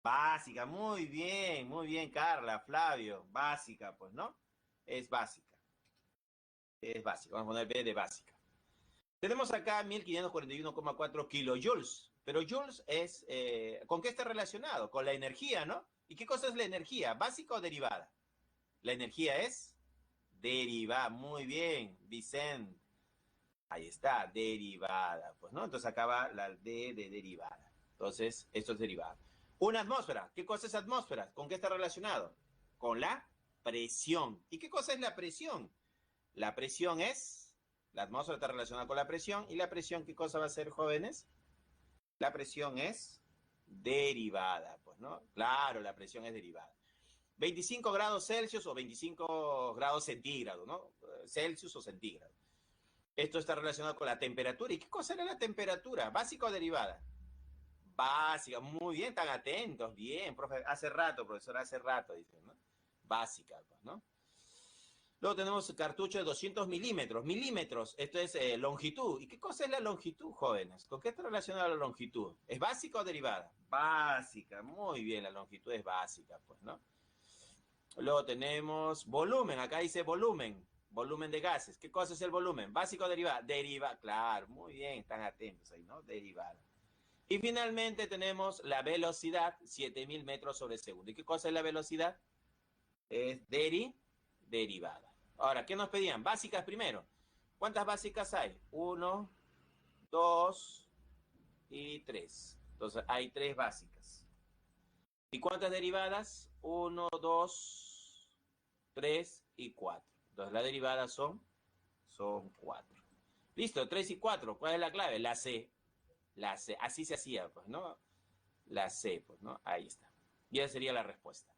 básica. Muy bien, Carla, Flavio. Básica, pues, ¿no? Es básica. Es básica. Vamos a poner B de básica. Tenemos acá 1541,4 kilojoules. Pero joules es, ¿con qué está relacionado? Con la energía, ¿no? ¿Y qué cosa es la energía? ¿Básica o derivada? La energía es derivada. Muy bien, Vicente. Ahí está, derivada, pues, ¿no? Entonces acaba la D de derivada. Entonces, esto es derivada. Una atmósfera. ¿Qué cosa es atmósfera? ¿Con qué está relacionado? Con la presión. ¿Y qué cosa es la presión? La presión es, la atmósfera está relacionada con la presión, y la presión, ¿qué cosa va a ser, jóvenes? La presión es derivada, pues, ¿no? Claro, la presión es derivada. 25 grados Celsius o 25 grados centígrados, ¿no? Celsius o centígrados. Esto está relacionado con la temperatura. ¿Y qué cosa era la temperatura? ¿Básica o derivada? Básica, muy bien, están atentos, bien, profe. Hace rato, profesor, hace rato, dicen, ¿no? Básica, pues, ¿no? Luego tenemos cartucho de 200 milímetros. Milímetros, esto es longitud. ¿Y qué cosa es la longitud, jóvenes? ¿Con qué está relacionada la longitud? ¿Es básica o derivada? Básica, muy bien, la longitud es básica, pues, ¿no? Luego tenemos volumen, acá dice volumen, volumen de gases. ¿Qué cosa es el volumen? ¿Básico o derivada? Derivada, claro, muy bien, están atentos ahí, ¿no? Derivada. Y finalmente tenemos la velocidad, 7000 metros sobre segundo. ¿Y qué cosa es la velocidad? Es derivada. Ahora, ¿qué nos pedían? Básicas primero. ¿Cuántas básicas hay? Uno, dos y tres. Entonces, hay tres básicas. ¿Y cuántas derivadas? Uno, dos, tres y cuatro. Entonces, las derivadas son cuatro. Listo, tres y cuatro. ¿Cuál es la clave? La C. La C. Así se hacía, pues, ¿no? La C, pues, ¿no? Ahí está. Y esa sería la respuesta.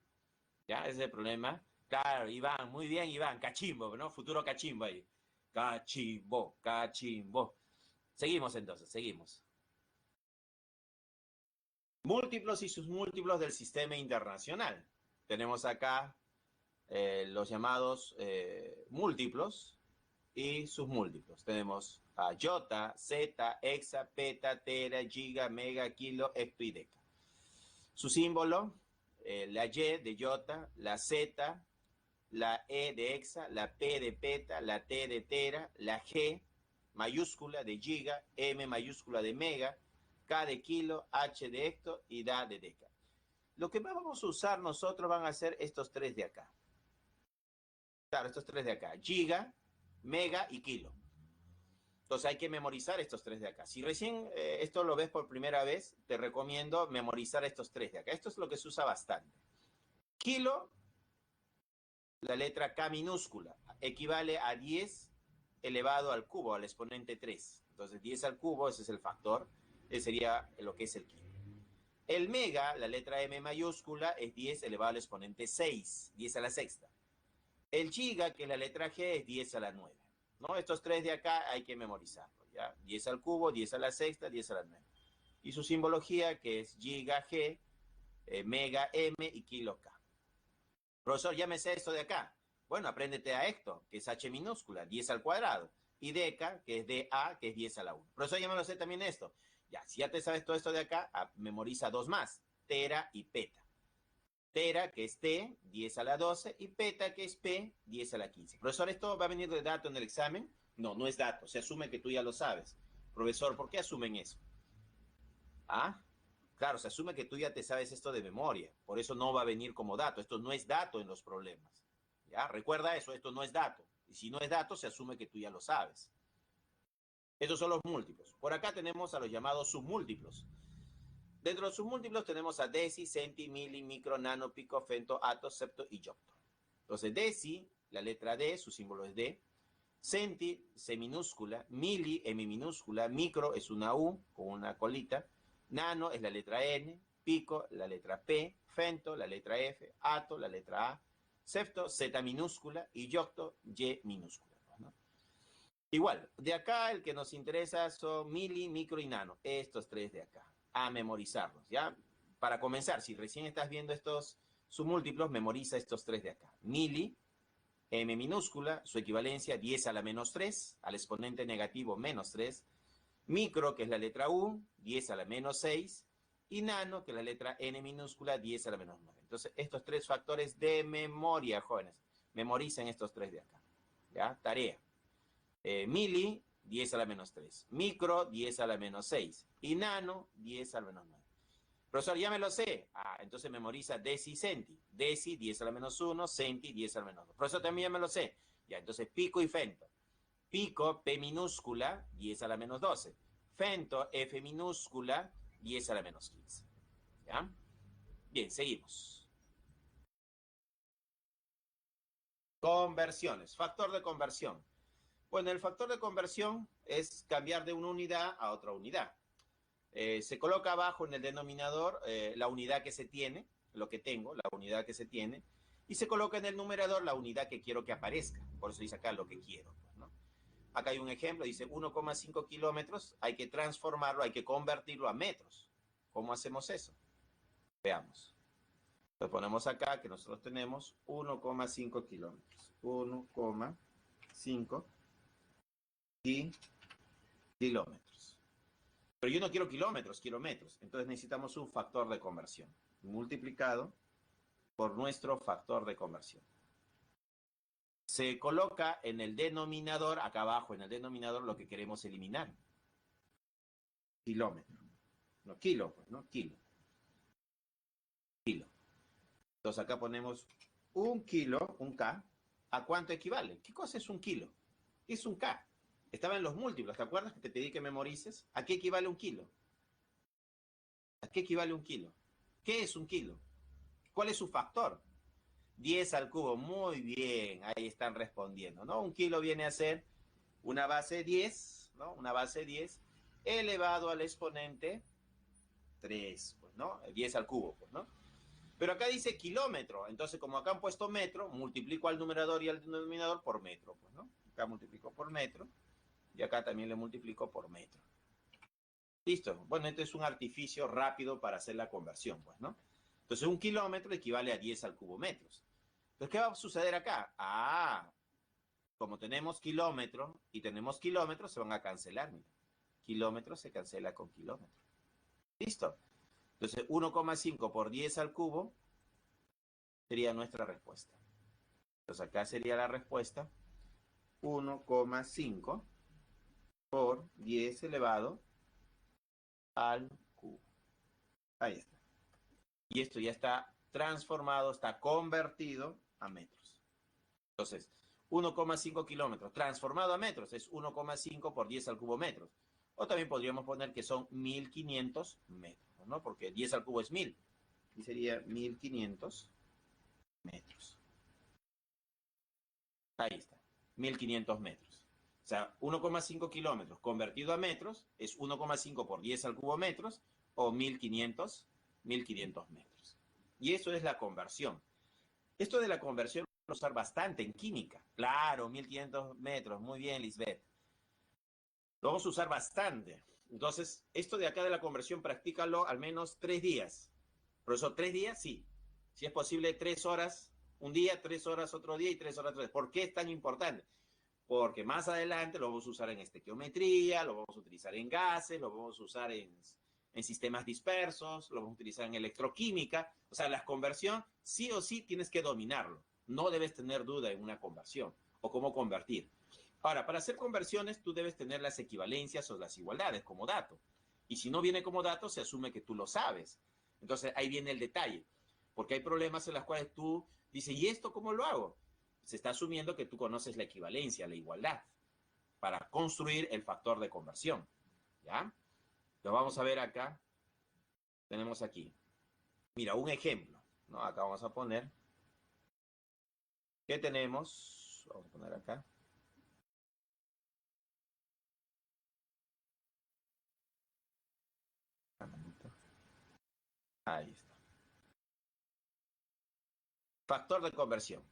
¿Ya? Ese es el problema. Claro, Iván, muy bien, Iván. Cachimbo, ¿no? Futuro cachimbo ahí. Cachimbo, cachimbo. Seguimos entonces, seguimos. Múltiplos y sus múltiplos del sistema internacional. Tenemos acá los llamados múltiplos y sus múltiplos. Tenemos a iota, zeta, hexa, peta, tera, giga, mega, kilo, hecto y deca. Su símbolo, la Y de iota, la Z, la E de hexa, la P de peta, la T de tera, la G mayúscula de giga, M mayúscula de mega, K de kilo, H de hecto y DA de deca. Lo que más vamos a usar nosotros van a ser estos tres de acá. Claro, estos tres de acá, giga, mega y kilo. Entonces hay que memorizar estos tres de acá. Si recién esto lo ves por primera vez, te recomiendo memorizar estos tres de acá. Esto es lo que se usa bastante. Kilo, la letra K minúscula, equivale a 10 elevado al cubo, al exponente 3. Entonces 10 al cubo, ese es el factor, ese sería lo que es el kilo. El mega, la letra M mayúscula, es 10 elevado al exponente 6, 10 a la sexta. El giga, que es la letra G, es 10 a la 9. ¿No? Estos tres de acá hay que memorizarlos, ¿ya? 10 al cubo, 10 a la sexta, 10 a la 9. Y su simbología, que es giga G, mega M y kilo K. Profesor, llámese esto de acá. Bueno, apréndete a esto, que es H minúscula, 10 al cuadrado. Y deca, que es DA, que es 10 a la 1. Profesor, ya me lo sé también esto. Ya, si ya te sabes todo esto de acá, memoriza dos más, tera y peta. Tera, que es T, 10 a la 12, y peta, que es P, 10 a la 15. Profesor, ¿esto va a venir de dato en el examen? No, no es dato, se asume que tú ya lo sabes. Profesor, ¿por qué asumen eso? ¿Ah? Claro, se asume que tú ya te sabes esto de memoria, por eso no va a venir como dato. Esto no es dato en los problemas. ¿Ya? Recuerda eso, esto no es dato. Y si no es dato, se asume que tú ya lo sabes. Estos son los múltiplos. Por acá tenemos a los llamados submúltiplos. Dentro de los submúltiplos tenemos a deci, centi, mili, micro, nano, pico, femto, ato, septo y yocto. Entonces, deci, la letra D, su símbolo es D. Centi, C minúscula. Mili, M minúscula. Micro es una U con una colita. Nano es la letra N. Pico, la letra P. Femto, la letra F. Ato, la letra A. Septo, Z minúscula. Y yocto, Y minúscula. ¿No? Igual, de acá el que nos interesa son mili, micro y nano. Estos tres de acá. A memorizarlos, ¿ya? Para comenzar, si recién estás viendo estos submúltiplos, memoriza estos tres de acá. Mili, M minúscula, su equivalencia 10 a la menos 3, al exponente negativo menos 3. Micro, que es la letra U, 10 a la menos 6. Y nano, que es la letra N minúscula, 10 a la menos 9. Entonces, estos tres factores de memoria, jóvenes. Memoricen estos tres de acá. ¿Ya? Tarea. Mili, 10 a la menos 3. Micro, 10 a la menos 6. Y nano, 10 a la menos 9. Profesor, ya me lo sé. Ah, entonces memoriza deci, centi. Deci, 10 a la menos 1. Centi, 10 a la menos 2. Profesor, también ya me lo sé. Ya, entonces pico y femto. Pico, P minúscula, 10 a la menos 12. Fento, F minúscula, 10 a la menos 15. ¿Ya? Bien, seguimos. Conversiones. Factor de conversión. Bueno, el factor de conversión es cambiar de una unidad a otra unidad. Se coloca abajo en el denominador la unidad que se tiene, lo que tengo, la unidad que se tiene, y se coloca en el numerador la unidad que quiero que aparezca. Por eso dice acá lo que quiero, ¿no? Acá hay un ejemplo, dice 1,5 kilómetros, hay que transformarlo, hay que convertirlo a metros. ¿Cómo hacemos eso? Veamos. Lo ponemos acá que nosotros tenemos 1,5 kilómetros. 1,5 kilómetros. Pero yo no quiero kilómetros, quiero metros. Entonces necesitamos un factor de conversión multiplicado por nuestro factor de conversión. Se coloca en el denominador, acá abajo en el denominador, lo que queremos eliminar. Kilómetro. No, kilo, pues, ¿no? Kilo. Kilo. Entonces acá ponemos un kilo, un K. ¿A cuánto equivale? ¿Qué cosa es un kilo? Es un K. Estaba en los múltiplos, ¿te acuerdas que te pedí que memorices? ¿A qué equivale un kilo? ¿A qué equivale un kilo? ¿Qué es un kilo? ¿Cuál es su factor? 10 al cubo, muy bien, ahí están respondiendo, ¿no? Un kilo viene a ser una base 10, ¿no? Una base 10 elevado al exponente 3, pues, ¿no? 10 al cubo, pues, ¿no? Pero acá dice kilómetro, entonces como acá han puesto metro, multiplico al numerador y al denominador por metro, pues, ¿no? Acá multiplico por metro y acá también le multiplico por metro. Listo. Bueno, este es un artificio rápido para hacer la conversión, pues, ¿no? Entonces, un kilómetro equivale a 10 al cubo metros. Entonces, ¿qué va a suceder acá? Ah, como tenemos kilómetro y tenemos kilómetros, se van a cancelar, mira. Kilómetro se cancela con kilómetro. Listo. Entonces, 1,5 por 10 al cubo sería nuestra respuesta. Entonces, acá sería la respuesta 1,5 por 10 elevado al cubo. Ahí está. Y esto ya está transformado, está convertido a metros. Entonces, 1,5 kilómetros transformado a metros es 1,5 por 10 al cubo metros. O también podríamos poner que son 1500 metros, ¿no? Porque 10 al cubo es 1000. Y sería 1500 metros. Ahí está, 1500 metros. O sea, 1,5 kilómetros convertido a metros es 1,5 por 10 al cubo metros o 1500 metros. Y eso es la conversión. Esto de la conversión lo vamos a usar bastante en química. Claro, 1500 metros. Muy bien, Lisbeth. Lo vamos a usar bastante. Entonces, esto de acá de la conversión, practícalo al menos 3 días. Profesor, 3 días, sí. Si es posible, 3 horas un día, 3 horas otro día y 3 horas otro día. ¿Por qué es tan importante? Porque más adelante lo vamos a usar en estequiometría, lo vamos a utilizar en gases, lo vamos a usar en sistemas dispersos, lo vamos a utilizar en electroquímica. O sea, la conversión sí o sí tienes que dominarlo. No debes tener duda en una conversión o cómo convertir. Ahora, para hacer conversiones tú debes tener las equivalencias o las igualdades como dato. Y si no viene como dato, se asume que tú lo sabes. Entonces ahí viene el detalle. Porque hay problemas en los cuales tú dices, ¿y esto cómo lo hago? Se está asumiendo que tú conoces la equivalencia, la igualdad, para construir el factor de conversión. ¿Ya? Lo vamos a ver acá. Tenemos aquí. Mira, un ejemplo, ¿no? Acá vamos a poner. ¿Qué tenemos? Vamos a poner acá. Ahí está. Factor de conversión.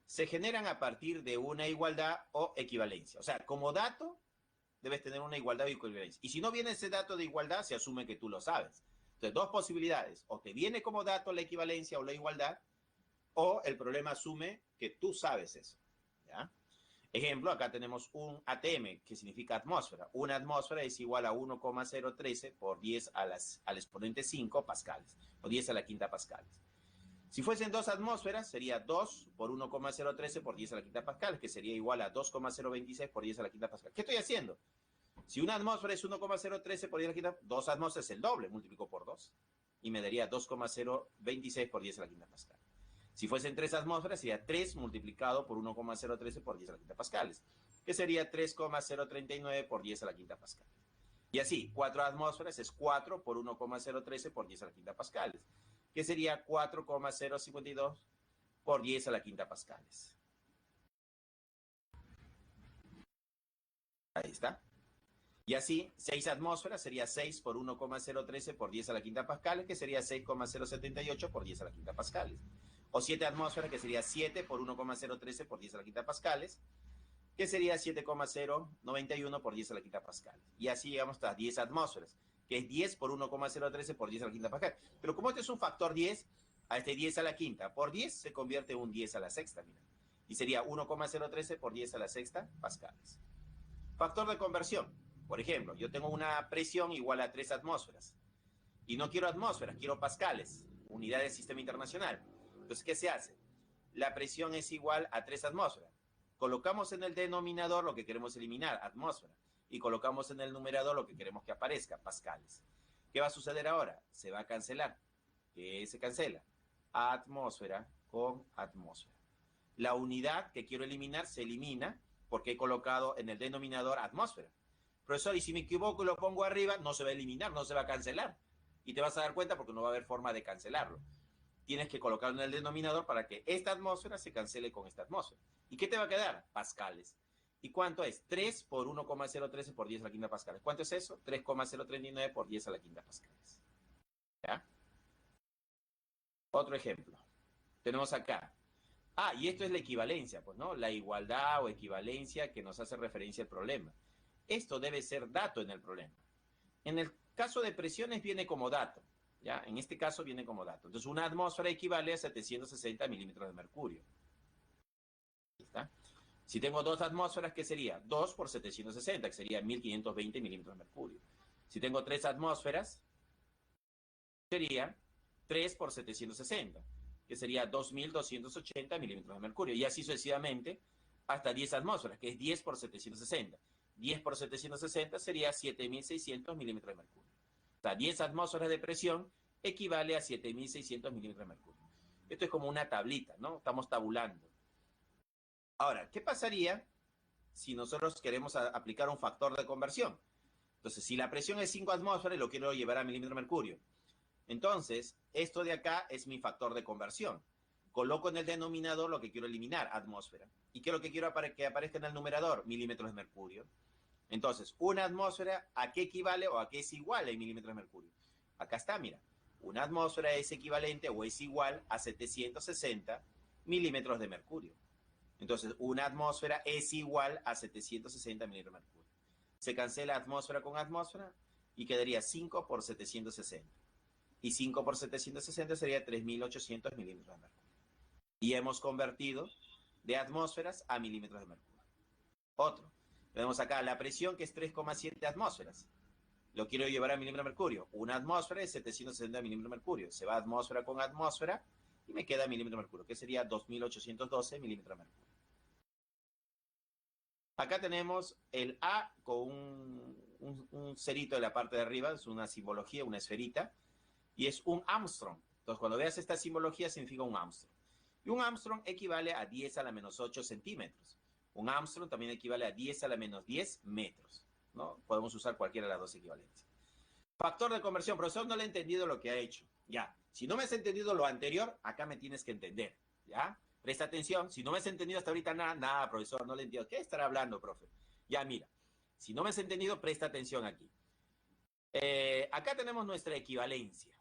Se generan a partir de una igualdad o equivalencia. O sea, como dato, debes tener una igualdad o equivalencia. Y si no viene ese dato de igualdad, se asume que tú lo sabes. Entonces, dos posibilidades. O te viene como dato la equivalencia o la igualdad, o el problema asume que tú sabes eso. ¿Ya? Ejemplo, acá tenemos un ATM, que significa atmósfera. Una atmósfera es igual a 1,013 por 10 al exponente 5 pascales, o 10 a la quinta pascales. Si fuesen dos atmósferas, sería 2 por 1,013 por 10 a la quinta pascal, que sería igual a 2,026 por 10 a la quinta pascal. ¿Qué estoy haciendo? Si una atmósfera es 1,013 por 10 a la quinta, dos atmósferas es el doble, multiplico por 2. Y me daría 2,026 por 10 a la quinta pascal. Si fuesen tres atmósferas, sería 3 multiplicado por 1,013 por 10 a la quinta pascales. que sería 3,039 por 10 a la quinta pascal. Y así, 4 atmósferas es 4 por 1,013 por 10 a la quinta pascales, que sería 4,052 por 10 a la quinta pascales. Ahí está. Y así, 6 atmósferas sería 6 por 1,013 por 10 a la quinta pascales, que sería 6,078 por 10 a la quinta pascales. O 7 atmósferas, que sería 7 por 1,013 por 10 a la quinta pascales, que sería 7,091 por 10 a la quinta pascal. Y así llegamos hasta 10 atmósferas, que es 10 por 1,013 por 10 a la quinta pascal. Pero como este es un factor 10, a este 10 a la quinta por 10 se convierte en un 10 a la sexta, mira. Y sería 1,013 por 10 a la sexta pascales. Factor de conversión. Por ejemplo, yo tengo una presión igual a 3 atmósferas. Y no quiero atmósferas, quiero pascales, unidad del sistema internacional. Entonces, ¿qué se hace? La presión es igual a 3 atmósferas. Colocamos en el denominador lo que queremos eliminar, atmósfera, y colocamos en el numerador lo que queremos que aparezca, pascales. ¿Qué va a suceder ahora? Se va a cancelar. ¿Qué se cancela? Atmósfera con atmósfera. La unidad que quiero eliminar se elimina porque he colocado en el denominador atmósfera. Profesor, y si me equivoco y lo pongo arriba, no se va a eliminar, no se va a cancelar. Y te vas a dar cuenta porque no va a haber forma de cancelarlo. Tienes que colocarlo en el denominador para que esta atmósfera se cancele con esta atmósfera. ¿Y qué te va a quedar? Pascales. ¿Y cuánto es? 3 por 1,013 por 10 a la quinta pascales. ¿Cuánto es eso? 3,039 por 10 a la quinta pascales. ¿Ya? Otro ejemplo. Tenemos acá. Ah, y esto es la equivalencia, pues, ¿no? La igualdad o equivalencia que nos hace referencia al problema. Esto debe ser dato en el problema. En el caso de presiones viene como dato. ¿Ya? En este caso viene como dato. Entonces, una atmósfera equivale a 760 milímetros de mercurio. Ahí está. Si tengo dos atmósferas, ¿qué sería? 2 por 760, que sería 1520 milímetros de mercurio. Si tengo 3 atmósferas, sería 3 por 760, que sería 2280 milímetros de mercurio. Y así sucesivamente hasta 10 atmósferas, que es 10 por 760. 10 por 760 sería 7600 milímetros de mercurio. O sea, 10 atmósferas de presión equivale a 7600 milímetros de mercurio. Esto es como una tablita, ¿no? Estamos tabulando. Ahora, ¿qué pasaría si nosotros queremos aplicar un factor de conversión? Entonces, si la presión es 5 atmósferas y lo quiero llevar a milímetro de mercurio, entonces, esto de acá es mi factor de conversión. Coloco en el denominador lo que quiero eliminar, atmósfera. ¿Y qué es lo que quiero que aparezca en el numerador? Milímetros de mercurio. Entonces, una atmósfera, ¿a qué equivale o a qué es igual en milímetros de mercurio? Acá está, mira. Una atmósfera es equivalente o es igual a 760 milímetros de mercurio. Entonces, una atmósfera es igual a 760 milímetros de mercurio. Se cancela atmósfera con atmósfera y quedaría 5 por 760. Y 5 por 760 sería 3800 milímetros de mercurio. Y hemos convertido de atmósferas a milímetros de mercurio. Otro. Tenemos acá la presión, que es 3,7 atmósferas. Lo quiero llevar a milímetros de mercurio. Una atmósfera es 760 milímetros de mercurio. Se va atmósfera con atmósfera y me queda milímetro de mercurio, que sería 2812 milímetros de mercurio. Acá tenemos el A con un cerito en la parte de arriba, es una simbología, una esferita, y es un Armstrong. Entonces, cuando veas esta simbología, significa un Armstrong. Y un Armstrong equivale a 10 a la menos 8 centímetros. Un Armstrong también equivale a 10 a la menos 10 metros, ¿no? Podemos usar cualquiera de las dos equivalencias. Factor de conversión. Profesor, no le he entendido lo que ha hecho. Ya. Si no me has entendido lo anterior, acá me tienes que entender. ¿Ya? Presta atención. Si no me has entendido hasta ahorita nada, profesor, no le entiendo. ¿Qué estará hablando, profe? Ya, mira. Si no me has entendido, presta atención aquí. Acá tenemos nuestra equivalencia.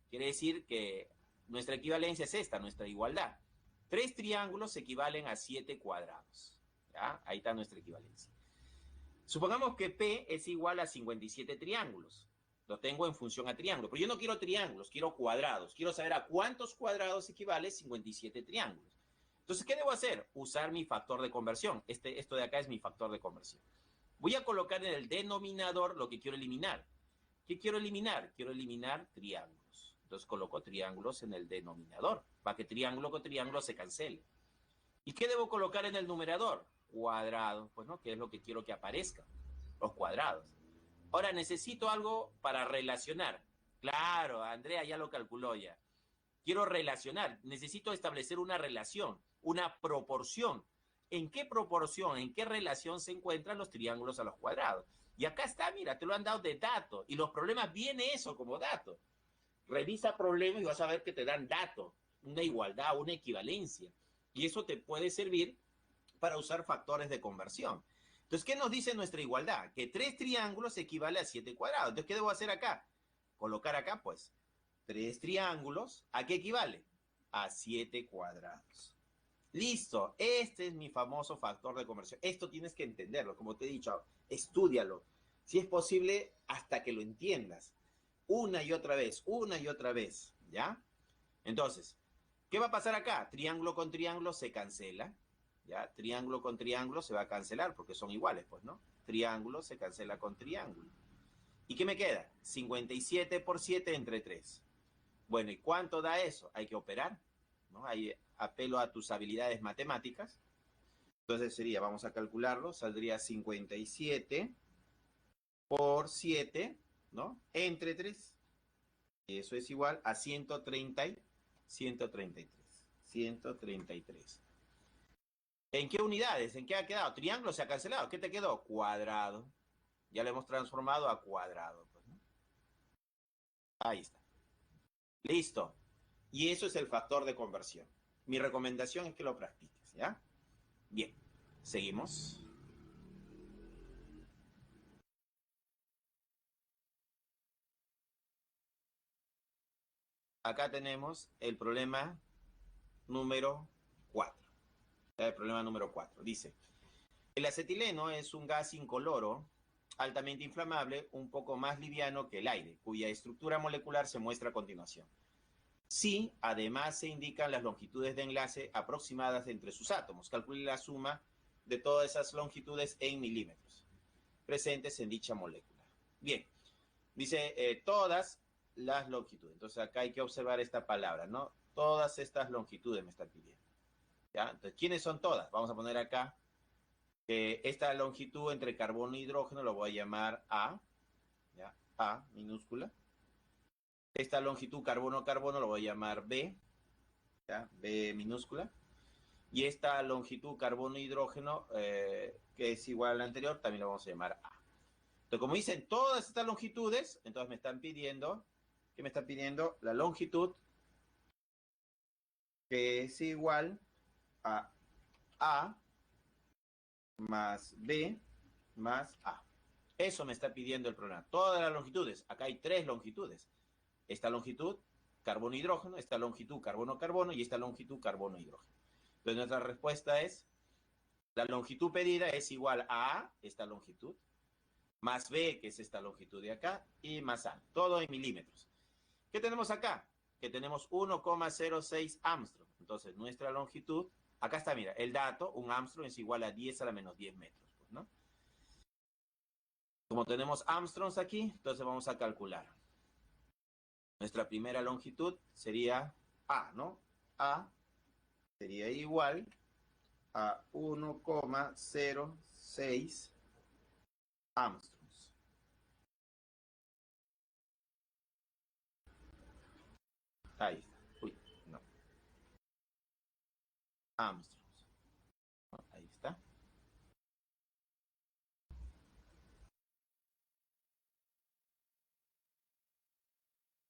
Quiere decir que nuestra equivalencia es esta, nuestra igualdad. 3 triángulos equivalen a 7 cuadrados. ¿Ya? Ahí está nuestra equivalencia. Supongamos que P es igual a 57 triángulos. Lo tengo en función a triángulo. Pero yo no quiero triángulos, quiero cuadrados. Quiero saber a cuántos cuadrados equivale 57 triángulos. Entonces, ¿qué debo hacer? Usar mi factor de conversión. Esto de acá es mi factor de conversión. Voy a colocar en el denominador lo que quiero eliminar. ¿Qué quiero eliminar? Quiero eliminar triángulos. Entonces coloco triángulos en el denominador, para que triángulo con triángulo se cancele. ¿Y qué debo colocar en el numerador? Cuadrados, pues, ¿no? Que es lo que quiero que aparezca, los cuadrados. Ahora, necesito algo para relacionar. Claro, Andrea ya lo calculó ya. Quiero relacionar, necesito establecer una relación, una proporción. en qué proporción, en qué relación se encuentran los triángulos a los cuadrados. Y acá está, mira, te lo han dado de dato. Y los problemas viene eso como dato. Revisa problemas y vas a ver que te dan datos, una igualdad, una equivalencia. Y eso te puede servir para usar factores de conversión. Entonces, ¿qué nos dice nuestra igualdad? Que 3 triángulos equivale a 7 cuadrados. Entonces, ¿qué debo hacer acá? Colocar acá, pues, 3 triángulos. ¿A qué equivale? A 7 cuadrados. Listo, este es mi famoso factor de conversión. Esto tienes que entenderlo, como te he dicho, estúdialo. Si es posible, hasta que lo entiendas. Una y otra vez, ¿ya? Entonces, ¿qué va a pasar acá? Triángulo con triángulo se cancela, ¿ya? Triángulo con triángulo se va a cancelar porque son iguales, pues, ¿no? Triángulo se cancela con triángulo. ¿Y qué me queda? 57 por 7 entre 3. Bueno, ¿y cuánto da eso? Hay que operar, ¿no? Ahí apelo a tus habilidades matemáticas. Entonces sería, vamos a calcularlo, saldría 57 por 7, ¿no? Entre 3. Y eso es igual a 133. 133. ¿En qué unidades? ¿En qué ha quedado? Triángulo se ha cancelado. ¿Qué te quedó? Cuadrado. Ya lo hemos transformado a cuadrado, pues, ¿no? Ahí está. Listo. Y eso es el factor de conversión. Mi recomendación es que lo practiques, ¿ya? Bien. Seguimos. Acá tenemos el problema número 4. El problema número 4. Dice, el acetileno es un gas incoloro altamente inflamable, un poco más liviano que el aire, cuya estructura molecular se muestra a continuación. Sí, además se indican las longitudes de enlace aproximadas entre sus átomos. Calcule la suma de todas esas longitudes en milímetros presentes en dicha molécula. Bien, dice todas las longitudes. Entonces acá hay que observar esta palabra, ¿no? Todas estas longitudes me están pidiendo. ¿Ya? Entonces, ¿quiénes son todas? Vamos a poner acá esta longitud entre carbono e hidrógeno lo voy a llamar A, ¿ya? A minúscula. Esta longitud carbono-carbono lo voy a llamar B, ¿ya? B minúscula. Y esta longitud carbono-hidrógeno, que es igual a la anterior, también lo vamos a llamar A. Entonces, como dicen todas estas longitudes, entonces me están pidiendo, ¿qué me están pidiendo? La longitud que es igual a A más B más A. Eso me está pidiendo el problema. Todas las longitudes. Acá hay 3 longitudes. Esta longitud, carbono-hidrógeno, esta longitud, carbono-carbono y esta longitud, carbono-hidrógeno. Entonces nuestra respuesta es, la longitud pedida es igual a esta longitud, más B, que es esta longitud de acá, y más A. Todo en milímetros. ¿Qué tenemos acá? Que tenemos 1,06 Armstrong. Entonces nuestra longitud, acá está, mira, el dato, un Armstrong es igual a 10 a la menos 10 metros, pues, ¿no? Como tenemos Armstrongs aquí, entonces vamos a calcular. Nuestra primera longitud sería A, ¿no? A sería igual a 1,06 Armstrongs. Ahí está. Uy, no. Armstrongs. Ahí está.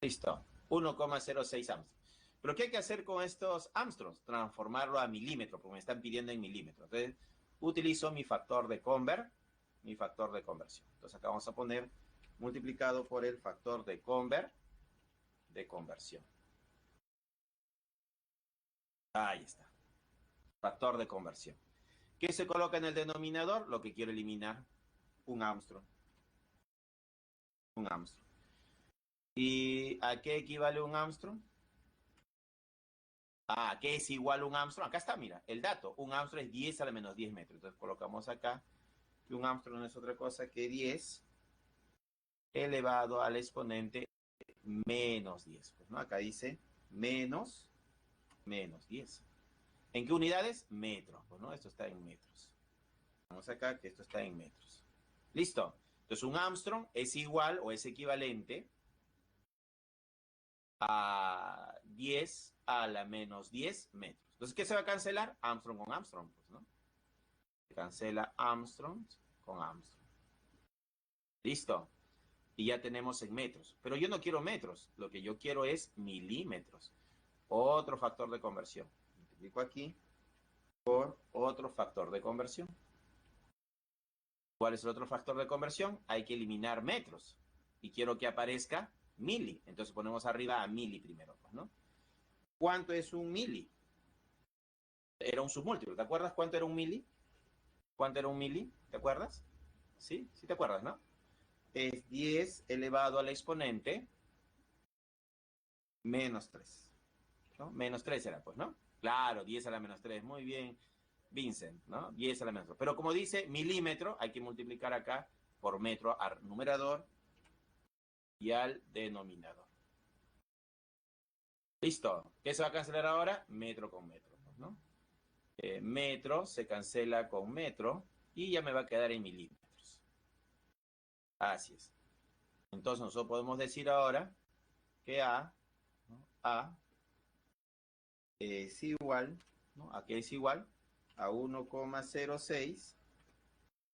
Listo. 1,06 Armstrongs. Pero ¿qué hay que hacer con estos Armstrongs? Transformarlo a milímetro, porque me están pidiendo en milímetros. Entonces, utilizo mi factor de conversión. Entonces, acá vamos a poner multiplicado por el factor de conversión. Ahí está. Factor de conversión. ¿Qué se coloca en el denominador? Lo que quiero eliminar. Un Armstrong. Un Armstrong. ¿Y a qué equivale un Armstrong? ¿A qué es igual un Armstrong? Acá está, mira, el dato. Un Armstrong es 10 a la menos 10 metros. Entonces colocamos acá que un Armstrong no es otra cosa que 10 elevado al exponente menos 10. Pues, ¿no? Acá dice menos 10. ¿En qué unidades? Metros. Pues, ¿no? Esto está en metros. Vamos acá que esto está en metros. ¿Listo? Entonces un Armstrong es igual o es equivalente a 10 a la menos 10 metros. Entonces, ¿qué se va a cancelar? Armstrong con Armstrong, pues, ¿no? cancela Armstrong con Armstrong. ¿Listo? Y ya tenemos en metros. Pero yo no quiero metros. Lo que yo quiero es milímetros. Otro factor de conversión. Multiplico aquí por otro factor de conversión. ¿Cuál es el otro factor de conversión? Hay que eliminar metros. Y quiero que aparezca mili. Entonces ponemos arriba a mili primero, pues, ¿no? ¿Cuánto es un mili? Era un submúltiplo. ¿Te acuerdas cuánto era un mili? ¿Cuánto era un mili? ¿Te acuerdas? Sí, sí te acuerdas, ¿no? Es 10 elevado al exponente menos 3. ¿No? Menos 3 era, pues, ¿no? Claro, 10 a la menos 3. Muy bien, Vincent, ¿no? 10 a la menos 3. Pero como dice milímetro, hay que multiplicar acá por metro al numerador y al denominador. ¿Listo? ¿Qué se va a cancelar ahora? Metro con metro, ¿no? Metro se cancela con metro y ya me va a quedar en milímetros. Así es. Entonces nosotros podemos decir ahora que A, ¿no? A es igual, ¿no? ¿A qué es igual? A 1,06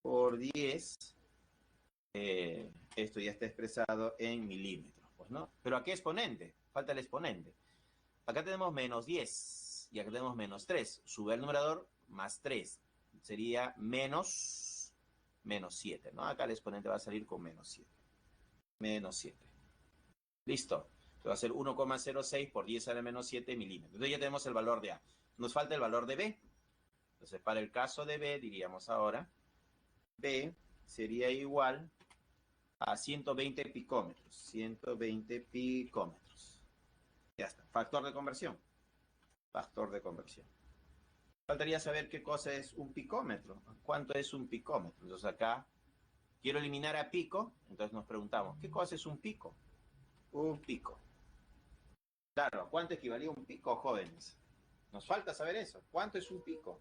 por 10. Esto ya está expresado en milímetros, pues, ¿no? Pero ¿a qué exponente? Falta el exponente. Acá tenemos menos 10 y acá tenemos menos 3. Sube el numerador más 3. Sería menos 7, ¿no? Acá el exponente va a salir con menos 7. Menos 7. Listo. Entonces va a ser 1,06 por 10 a la menos 7 milímetros. Entonces ya tenemos el valor de A. Nos falta el valor de B. Entonces para el caso de B diríamos ahora, B sería igual a 120 picómetros. 120 picómetros. Ya está. Factor de conversión. Factor de conversión. Faltaría saber qué cosa es un picómetro. ¿Cuánto es un picómetro? Entonces acá quiero eliminar a pico. Entonces nos preguntamos, ¿qué cosa es un pico? Un pico. Claro, ¿a cuánto equivalía un pico, jóvenes? Nos falta saber eso. ¿Cuánto es un pico?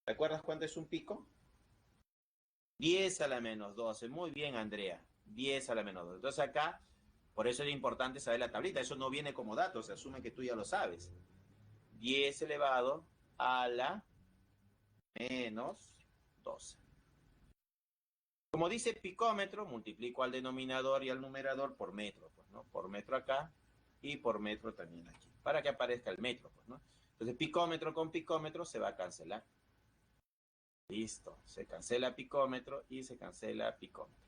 ¿Recuerdas cuánto es un pico? 10 a la menos 12. Muy bien, Andrea. 10 a la menos 12. Entonces acá, por eso es importante saber la tablita. Eso no viene como dato, se asume que tú ya lo sabes. 10 elevado a la menos 12. Como dice picómetro, multiplico al denominador y al numerador por metro, pues, ¿no? Por metro acá y por metro también aquí, para que aparezca el metro, pues, ¿no? Entonces picómetro con picómetro se va a cancelar. Listo, se cancela picómetro y se cancela picómetro.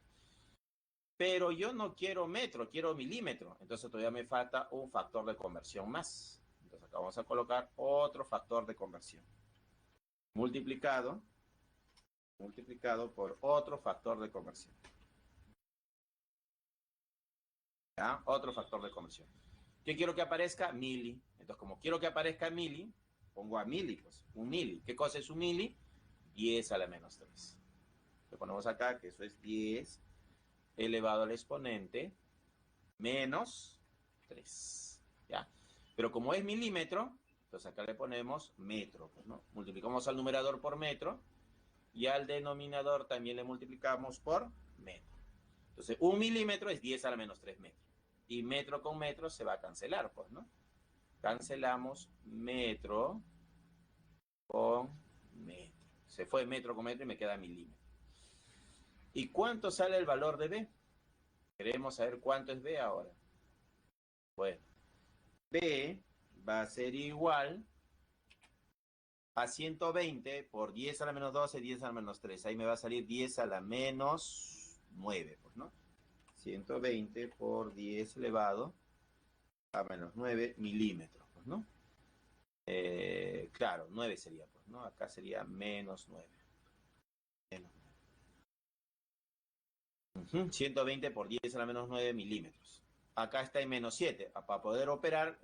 Pero yo no quiero metro, quiero milímetro. Entonces todavía me falta un factor de conversión más. Entonces acá vamos a colocar otro factor de conversión. Multiplicado por otro factor de conversión. ¿Ya? Otro factor de conversión. ¿Qué quiero que aparezca? Mili. Entonces, como quiero que aparezca mili, pongo a mili, pues, un mili. ¿Qué cosa es un mili? 10 a la menos 3. Le ponemos acá que eso es 10 elevado al exponente menos 3. ¿Ya? Pero como es milímetro, entonces acá le ponemos metro, pues, ¿no? Multiplicamos al numerador por metro y al denominador también le multiplicamos por metro. Entonces, un milímetro es 10 a la menos 3 metros. Y metro con metro se va a cancelar, pues, ¿no? Cancelamos metro con metro. Se fue metro con metro y me queda milímetro. ¿Y cuánto sale el valor de B? Queremos saber cuánto es B ahora. Bueno, B va a ser igual a 120 por 10 a la menos 12, 10 a la menos 3. Ahí me va a salir 10 a la menos 9, pues, ¿no? 120 por 10 elevado a menos 9 milímetros, pues, ¿no? Claro, 9 sería, pues, ¿no? Acá sería menos 9. Menos 9. 120 por 10 a la menos 9 milímetros. Acá está en menos 7. Para poder operar,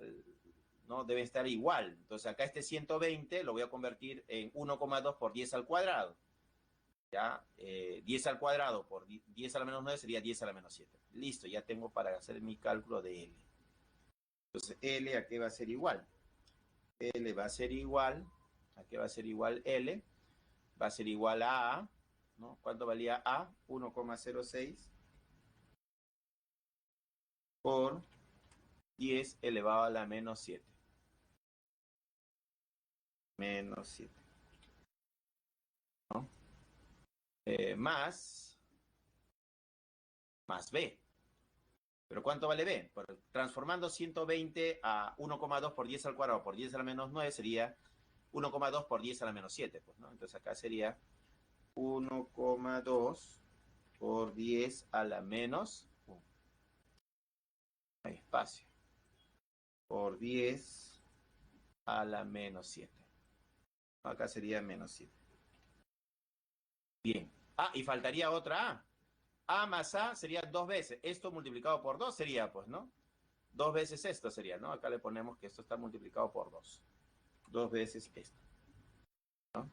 ¿no? Debe estar igual. Entonces acá este 120 lo voy a convertir en 1,2 por 10 al cuadrado. ¿Ya? 10 al cuadrado por 10 a la menos 9 sería 10 a la menos 7. Listo, ya tengo para hacer mi cálculo de L. Entonces, L a qué va a ser igual. L va a ser igual, ¿a qué va a ser igual L? Va a ser igual a A, ¿no? ¿Cuánto valía A? 1,06 por 10 elevado a la menos 7. Menos 7. ¿no? Más B. ¿Pero cuánto vale B? Transformando 120 a 1,2 por 10 al cuadrado por 10 a la menos 9 sería 1,2 por 10 a la menos 7. Pues, ¿no? Entonces acá sería 1,2 por 10 a la menos... hay espacio. Por 10 a la menos 7. Acá sería menos 7. Bien. Ah, y faltaría otra A. A más A sería 2 veces. Esto multiplicado por 2 sería, pues, ¿no? 2 veces esto sería, ¿no? Acá le ponemos que esto está multiplicado por 2. 2 veces esto, ¿no?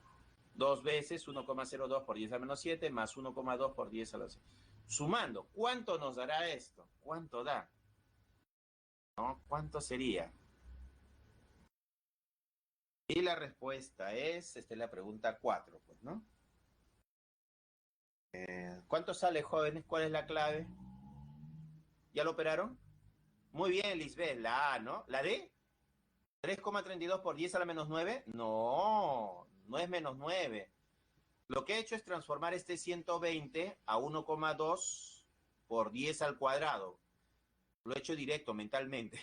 2 veces 1,02 por 10 a la menos 7 más 1,2 por 10 a la 7. Sumando, ¿cuánto nos dará esto? ¿Cuánto da? ¿No? ¿Cuánto sería? Y la respuesta es, esta es la pregunta 4, pues, ¿no? ¿Cuánto sale, jóvenes? ¿Cuál es la clave? ¿Ya lo operaron? Muy bien, Lisbeth, la A, ¿no? ¿La D? 3,32 por 10 a la menos 9. No, no es menos 9. Lo que he hecho es transformar este 120 a 1,2 por 10 al cuadrado. Lo he hecho directo mentalmente.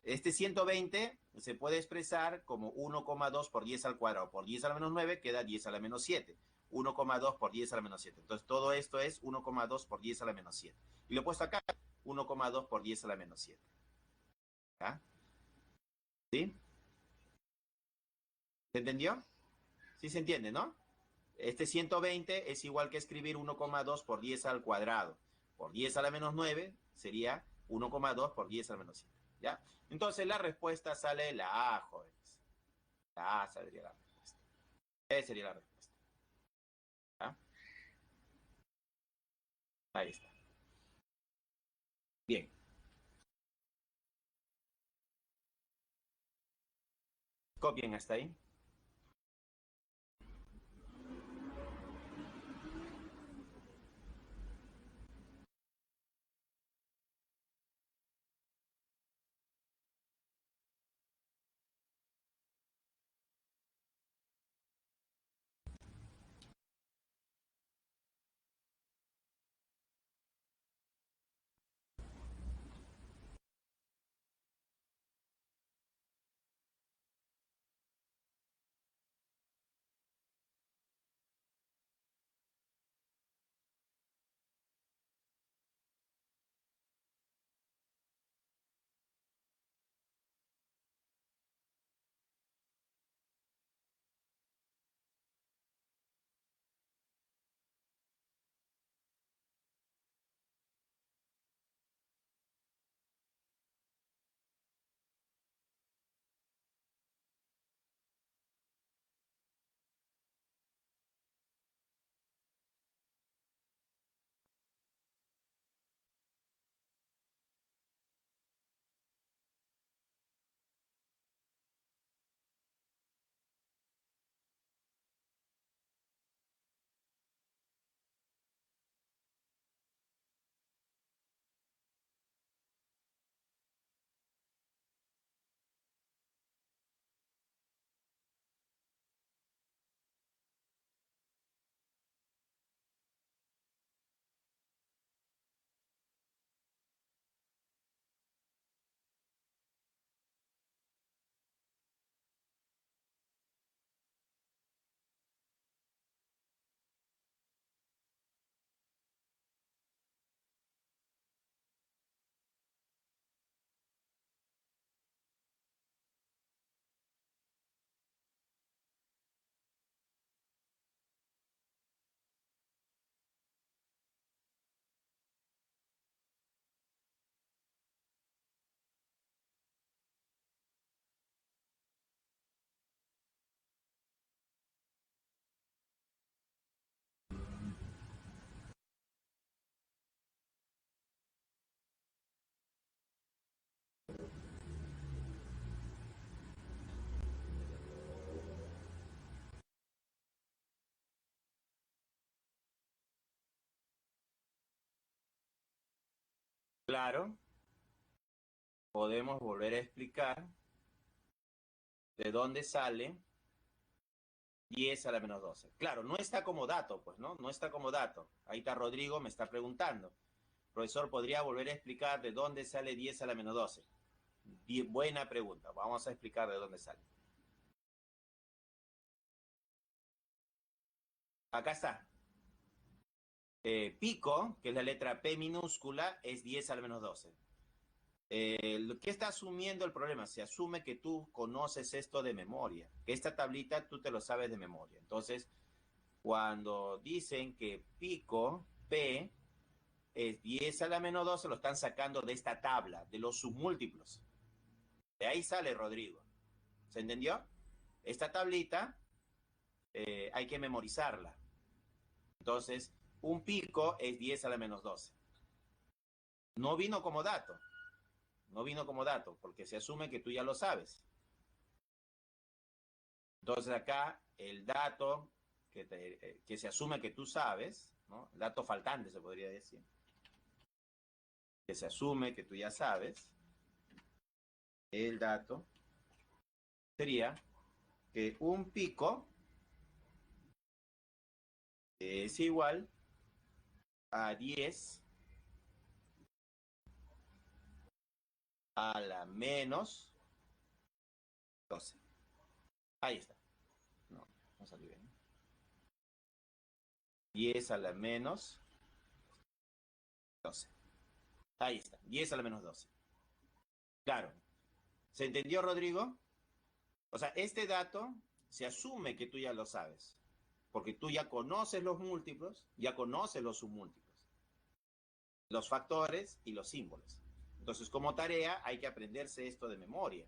Este 120 se puede expresar como 1,2 por 10 al cuadrado. Por 10 a la menos 9 queda 10 a la menos 7. 1,2 por 10 a la menos 7. Entonces todo esto es 1,2 por 10 a la menos 7. Y lo he puesto acá, 1,2 por 10 a la menos 7. ¿Ah? ¿Sí? ¿Se entendió? Sí se entiende, ¿no? Este 120 es igual que escribir 1,2 por 10 al cuadrado. Por 10 a la menos 9 sería 1,2 por 10 a la menos 7. ¿Ya? Entonces la respuesta sale la A, jóvenes. La A saldría la respuesta. Esa sería la respuesta. ¿Ya? Ahí está. Bien. Copien hasta ahí. Claro, podemos volver a explicar de dónde sale 10 a la menos 12. Claro, no está como dato, pues, ¿no? No está como dato. Ahí está Rodrigo, me está preguntando. Profesor, ¿podría volver a explicar de dónde sale 10 a la menos 12? Buena pregunta. Vamos a explicar de dónde sale. Acá está. Pico, que es la letra P minúscula, es 10 a la menos 12. ¿Qué está asumiendo el problema? Se asume que tú conoces esto de memoria, que esta tablita tú te lo sabes de memoria. Entonces, cuando dicen que pico P es 10 a la menos 12, lo están sacando de esta tabla, de los submúltiplos. De ahí sale Rodrigo. ¿Se entendió? Esta tablita hay que memorizarla. Entonces, un pico es 10 a la menos 12. No vino como dato. No vino como dato, porque se asume que tú ya lo sabes. Entonces acá el dato que se asume que tú sabes, ¿no? El dato faltante se podría decir, que se asume que tú ya sabes, el dato sería que un pico es igual a 10 a la menos 12. Ahí está. No, no salió bien. 10 a la menos 12. Ahí está. 10 a la menos 12. Claro. ¿Se entendió, Rodrigo? O sea, este dato se asume que tú ya lo sabes, porque tú ya conoces los múltiplos, ya conoces los submúltiplos, los factores y los símbolos. Entonces, como tarea, hay que aprenderse esto de memoria,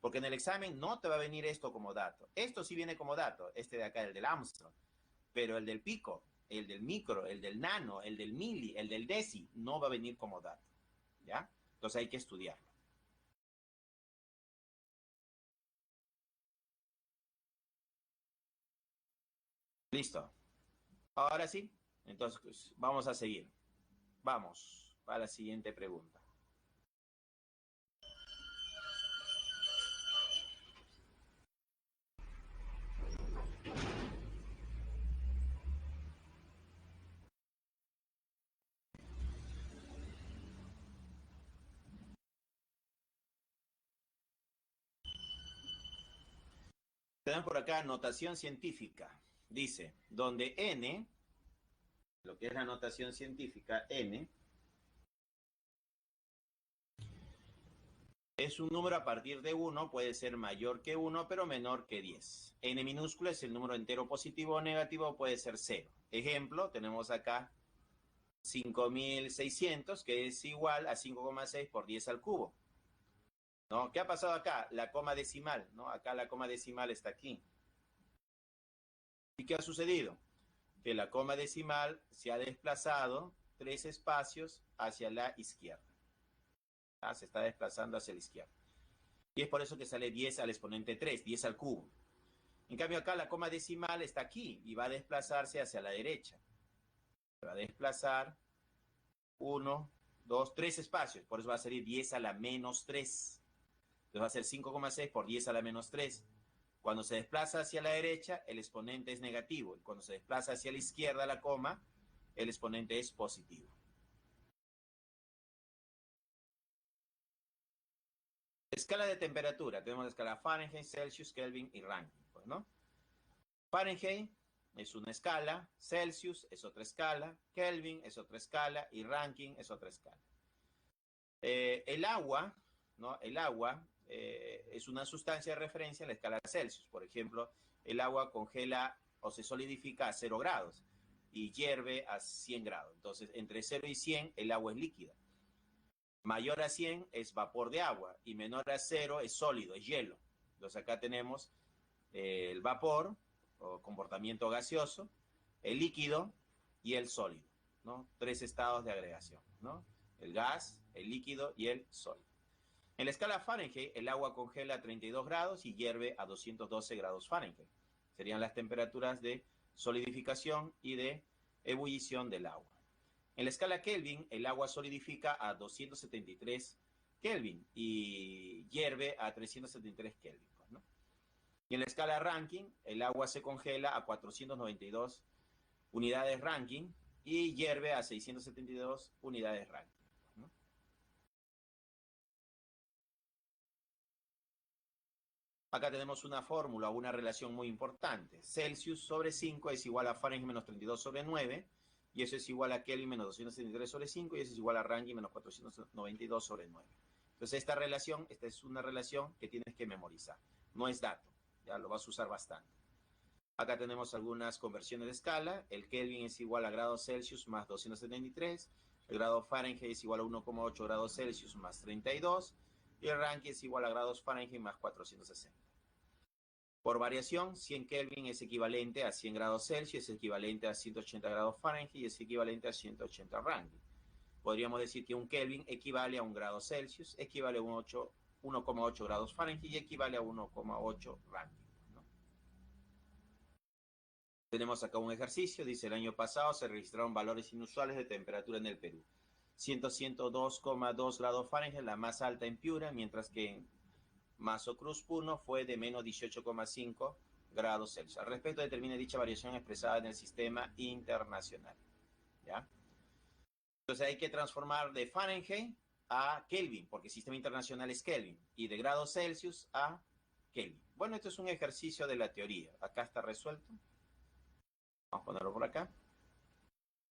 porque en el examen no te va a venir esto como dato. Esto sí viene como dato, este de acá, el del Armstrong, pero el del pico, el del micro, el del nano, el del mili, el del deci, no va a venir como dato, ¿ya? Entonces hay que estudiarlo. Listo. Ahora sí, entonces pues, vamos a seguir. Vamos para la siguiente pregunta. Tenemos por acá notación científica. Dice, donde n, lo que es la notación científica, n, es un número a partir de uno, puede ser mayor que uno, pero menor que 10. N minúsculo es el número entero positivo o negativo, puede ser cero. Ejemplo, tenemos acá 5600, que es igual a 5,6 por 10 al cubo. ¿No? ¿Qué ha pasado acá? La coma decimal, ¿no? Acá la coma decimal está aquí. ¿Y qué ha sucedido? Que la coma decimal se ha desplazado 3 espacios hacia la izquierda. Se está desplazando hacia la izquierda. Y es por eso que sale 10 al exponente 3, 10 al cubo. En cambio acá la coma decimal está aquí y va a desplazarse hacia la derecha. Se va a desplazar 1, 2, 3 espacios. Por eso va a salir 10 a la menos 3. Entonces va a ser 5,6 por 10 a la menos 3. Cuando se desplaza hacia la derecha, el exponente es negativo. Y cuando se desplaza hacia la izquierda la coma, el exponente es positivo. Escala de temperatura. Tenemos la escala Fahrenheit, Celsius, Kelvin y Rankine, pues, ¿no? Fahrenheit es una escala, Celsius es otra escala, Kelvin es otra escala y Rankine es otra escala. El agua, ¿no? El agua es una sustancia de referencia en la escala Celsius. Por ejemplo, el agua congela o se solidifica a 0 grados y hierve a 100 grados. Entonces, entre 0 y 100, el agua es líquida. Mayor a 100 es vapor de agua y menor a 0 es sólido, es hielo. Entonces, acá tenemos el vapor o comportamiento gaseoso, el líquido y el sólido, ¿no? 3 estados de agregación, ¿no? El gas, el líquido y el sólido. En la escala Fahrenheit, el agua congela a 32 grados y hierve a 212 grados Fahrenheit. Serían las temperaturas de solidificación y de ebullición del agua. En la escala Kelvin, el agua solidifica a 273 Kelvin y hierve a 373 Kelvin, ¿no? Y en la escala Rankine, el agua se congela a 492 unidades Rankine y hierve a 672 unidades Rankine. ¿No? Acá tenemos una fórmula, una relación muy importante. Celsius sobre 5 es igual a Fahrenheit menos 32 sobre 9, y eso es igual a Kelvin menos 273 sobre 5, y eso es igual a Rankine menos 492 sobre 9. Entonces esta es una relación que tienes que memorizar. No es dato, ya lo vas a usar bastante. Acá tenemos algunas conversiones de escala. El Kelvin es igual a grados Celsius más 273. El grado Fahrenheit es igual a 1,8 grados Celsius más 32. Y el Rankine es igual a grados Fahrenheit más 460. Por variación, 100 Kelvin es equivalente a 100 grados Celsius, es equivalente a 180 grados Fahrenheit y es equivalente a 180 Rankine. Podríamos decir que un Kelvin equivale a 1 grado Celsius, equivale a 1,8 grados Fahrenheit y equivale a 1,8 Rankine. Tenemos acá un ejercicio, dice el año pasado se registraron valores inusuales de temperatura en el Perú. 102,2 grados Fahrenheit, la más alta en Piura, mientras que en Mazo Cruz Puno fue de menos 18,5 grados Celsius. Al respecto, determine dicha variación expresada en el sistema internacional. ¿Ya? Entonces hay que transformar de Fahrenheit a Kelvin, porque el sistema internacional es Kelvin, y de grados Celsius a Kelvin. Bueno, esto es un ejercicio de la teoría. Acá está resuelto. Vamos a ponerlo por acá.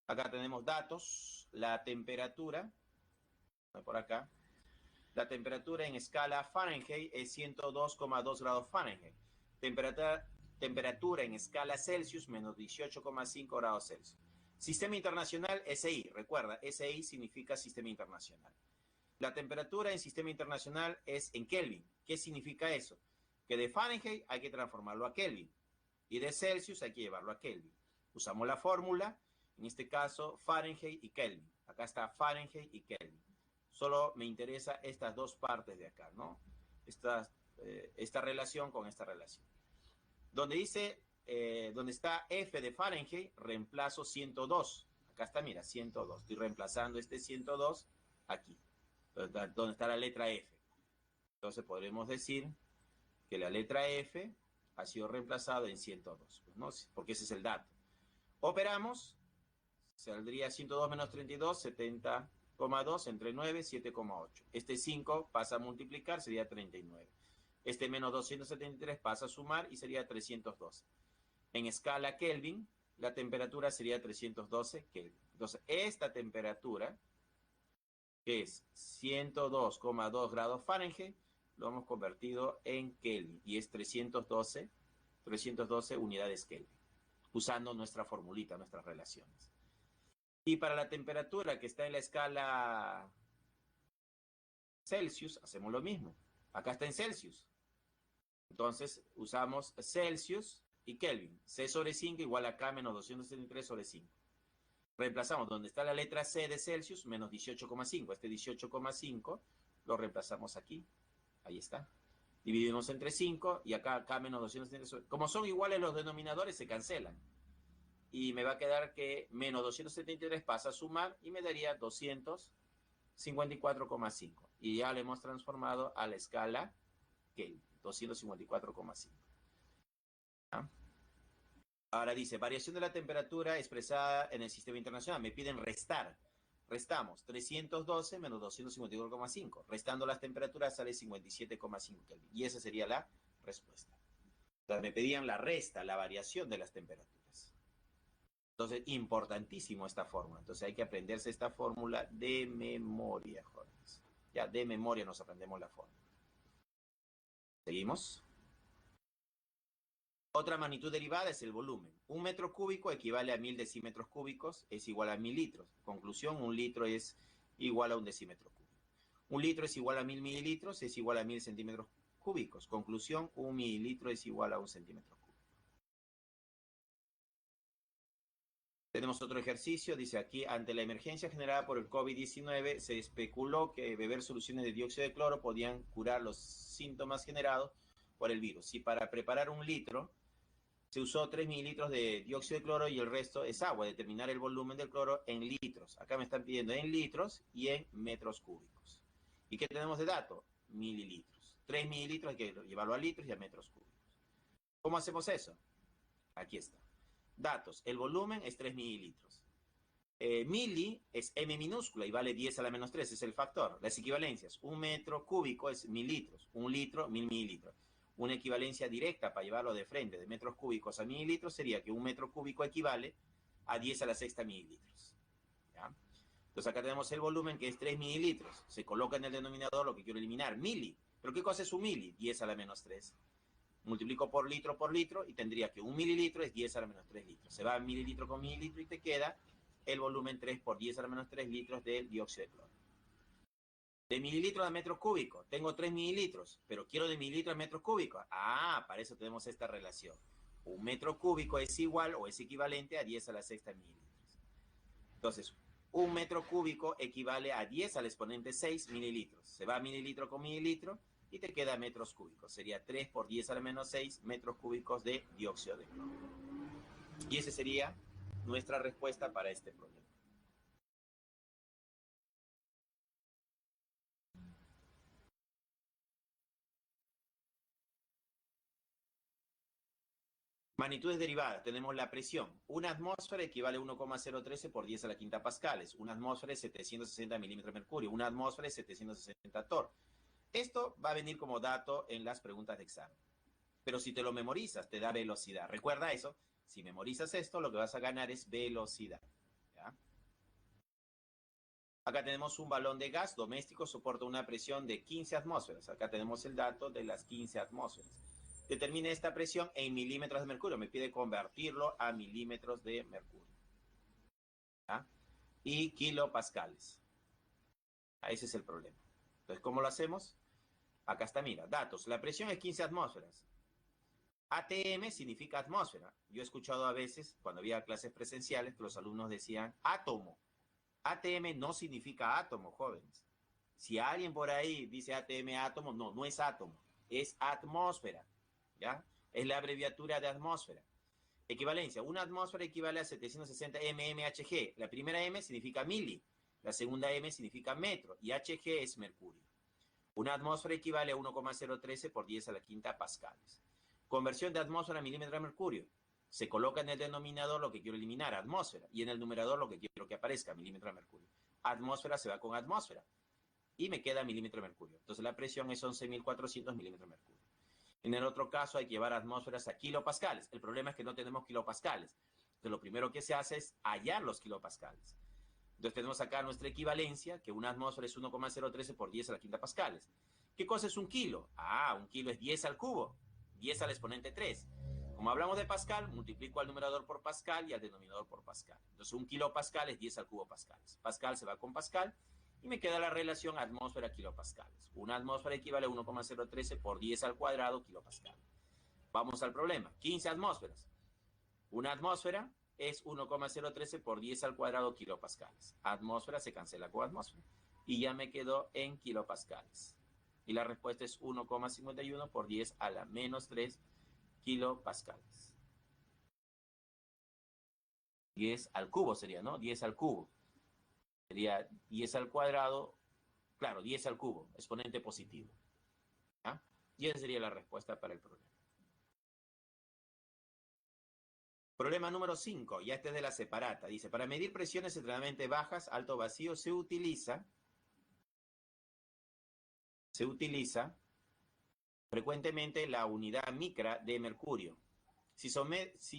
Acá tenemos datos, la temperatura, por acá. La temperatura en escala Fahrenheit es 102,2 grados Fahrenheit. Temperatura en escala Celsius, menos 18,5 grados Celsius. Sistema internacional, SI. Recuerda, SI significa sistema internacional. La temperatura en sistema internacional es en Kelvin. ¿Qué significa eso? Que de Fahrenheit hay que transformarlo a Kelvin. Y de Celsius hay que llevarlo a Kelvin. Usamos la fórmula, en este caso, Fahrenheit y Kelvin. Acá está Fahrenheit y Kelvin. Solo me interesa estas dos partes de acá, ¿no? Esta relación con esta relación. Donde dice, donde está F de Fahrenheit, reemplazo 102. Acá está, mira, 102. Estoy reemplazando este 102 aquí, donde está la letra F. Entonces podremos decir que la letra F ha sido reemplazada en 102, pues, ¿no? Porque ese es el dato. Operamos, saldría 102 menos 32, 70,2 entre 9, 7,8. Este 5 pasa a multiplicar, sería 39. Este menos 273 pasa a sumar y sería 312. En escala Kelvin, la temperatura sería 312 Kelvin. Entonces, esta temperatura, que es 102,2 grados Fahrenheit, lo hemos convertido en Kelvin y es 312 unidades Kelvin, usando nuestra formulita, nuestras relaciones. Y para la temperatura que está en la escala Celsius, hacemos lo mismo. Acá está en Celsius. Entonces, usamos Celsius y Kelvin. C sobre 5 igual a K menos 273 sobre 5. Reemplazamos donde está la letra C de Celsius, menos 18,5. Este 18,5 lo reemplazamos aquí. Ahí está. Dividimos entre 5 y acá K menos 273. Como son iguales los denominadores, se cancelan. Y me va a quedar que menos 273 pasa a sumar y me daría 254,5. Y ya le hemos transformado a la escala Kelvin, 254,5. ¿Ah? Ahora dice, variación de la temperatura expresada en el sistema internacional. Me piden restar. Restamos 312 menos 254,5. Restando las temperaturas sale 57,5 Kelvin. Y esa sería la respuesta. Entonces me pedían la resta, la variación de las temperaturas. Entonces, importantísimo esta fórmula. Entonces hay que aprenderse esta fórmula de memoria, jóvenes. Ya de memoria nos aprendemos la fórmula. Seguimos. Otra magnitud derivada es el volumen. Un metro cúbico equivale a 1000 decímetros cúbicos, es igual a 1000 litros. Conclusión, un litro es igual a un decímetro cúbico. Un litro es igual a 1000 mililitros, es igual a 1000 centímetros cúbicos. Conclusión, un mililitro es igual a un centímetro cúbico. Tenemos otro ejercicio, dice aquí, ante la emergencia generada por el COVID-19, se especuló que beber soluciones de dióxido de cloro podían curar los síntomas generados por el virus. Si para preparar un litro se usó 3 mililitros de dióxido de cloro y el resto es agua, determinar el volumen del cloro en litros. Acá me están pidiendo en litros y en metros cúbicos. ¿Y qué tenemos de dato? Mililitros. 3 mililitros hay que llevarlo a litros y a metros cúbicos. ¿Cómo hacemos eso? Aquí está. Datos. El volumen es 3 mililitros. Mili es M minúscula y vale 10 a la menos 3, es el factor. Las equivalencias, un metro cúbico es 1000 litros, un litro, 1000 mililitros. Una equivalencia directa para llevarlo de frente de metros cúbicos a mililitros sería que un metro cúbico equivale a 10 a la sexta mililitros. ¿Ya? Entonces acá tenemos el volumen que es 3 mililitros. Se coloca en el denominador lo que quiero eliminar, mili. ¿Pero qué cosa es un mili? 10 a la menos 3. Multiplico por litro y tendría que un mililitro es 10 a la menos 3 litros. Se va mililitro con mililitro y te queda el volumen 3 por 10 a la menos 3 litros del dióxido de cloro. De mililitros a metros cúbicos, tengo 3 mililitros, pero quiero de mililitros a metros cúbicos. Ah, para eso tenemos esta relación. Un metro cúbico es igual o es equivalente a 10 a la sexta mililitros. Entonces, un metro cúbico equivale a 10 al exponente 6 mililitros. Se va mililitro con mililitro y te queda metros cúbicos. Sería 3 por 10 a la menos 6 metros cúbicos de dióxido de cloro. Y esa sería nuestra respuesta para este problema. Magnitudes derivadas. Tenemos la presión. Una atmósfera equivale a 1,013 por 10 a la quinta pascales. Una atmósfera es 760 milímetros de mercurio. Una atmósfera es 760 torr. Esto va a venir como dato en las preguntas de examen. Pero si te lo memorizas, te da velocidad. Recuerda eso. Si memorizas esto, lo que vas a ganar es velocidad. ¿Ya? Acá tenemos un balón de gas doméstico, soporta una presión de 15 atmósferas. Acá tenemos el dato de las 15 atmósferas. Determine esta presión en milímetros de mercurio. Me pide convertirlo a milímetros de mercurio. ¿Ya? Y kilopascales. Ese es el problema. Entonces, ¿cómo lo hacemos? Acá está, mira, datos. La presión es 15 atmósferas. ATM significa atmósfera. Yo he escuchado a veces, cuando había clases presenciales, que los alumnos decían átomo. ATM no significa átomo, jóvenes. Si alguien por ahí dice ATM átomo, no, no es átomo, es atmósfera. ¿Ya? Es la abreviatura de atmósfera. Equivalencia. Una atmósfera equivale a 760 mmHg. La primera M significa mili, la segunda M significa metro y Hg es mercurio. Una atmósfera equivale a 1,013 por 10 a la quinta pascales. Conversión de atmósfera a milímetro de mercurio. Se coloca en el denominador lo que quiero eliminar, atmósfera, y en el numerador lo que quiero que aparezca, milímetro de mercurio. Atmósfera se va con atmósfera y me queda milímetro de mercurio. Entonces la presión es 11.400 milímetros de mercurio. En el otro caso hay que llevar atmósferas a kilopascales. El problema es que no tenemos kilopascales. Entonces lo primero que se hace es hallar los kilopascales. Entonces tenemos acá nuestra equivalencia, que una atmósfera es 1,013 por 10 a la quinta pascales. ¿Qué cosa es un kilo? Ah, un kilo es 10 al cubo, 10 al exponente 3. Como hablamos de pascal, multiplico al numerador por pascal y al denominador por pascal. Entonces un kilopascal es 10 al cubo pascales. Pascal se va con pascal y me queda la relación atmósfera-kilopascales. Una atmósfera equivale a 1,013 por 10 al cuadrado kilopascal. Vamos al problema. 15 atmósferas. Una atmósfera es 1,013 por 10 al cuadrado kilopascales. Atmósfera se cancela con atmósfera. Y ya me quedó en kilopascales. Y la respuesta es 1,51 por 10 a la menos 3 kilopascales. 10 al cubo sería, ¿no? 10 al cubo. Sería 10 al cuadrado, claro, 10 al cubo, exponente positivo. ¿Ya? Y esa sería la respuesta para el problema. Problema número 5, ya este es de la separata. Dice, para medir presiones extremadamente bajas, alto vacío, se utiliza frecuentemente la unidad micra de mercurio. Si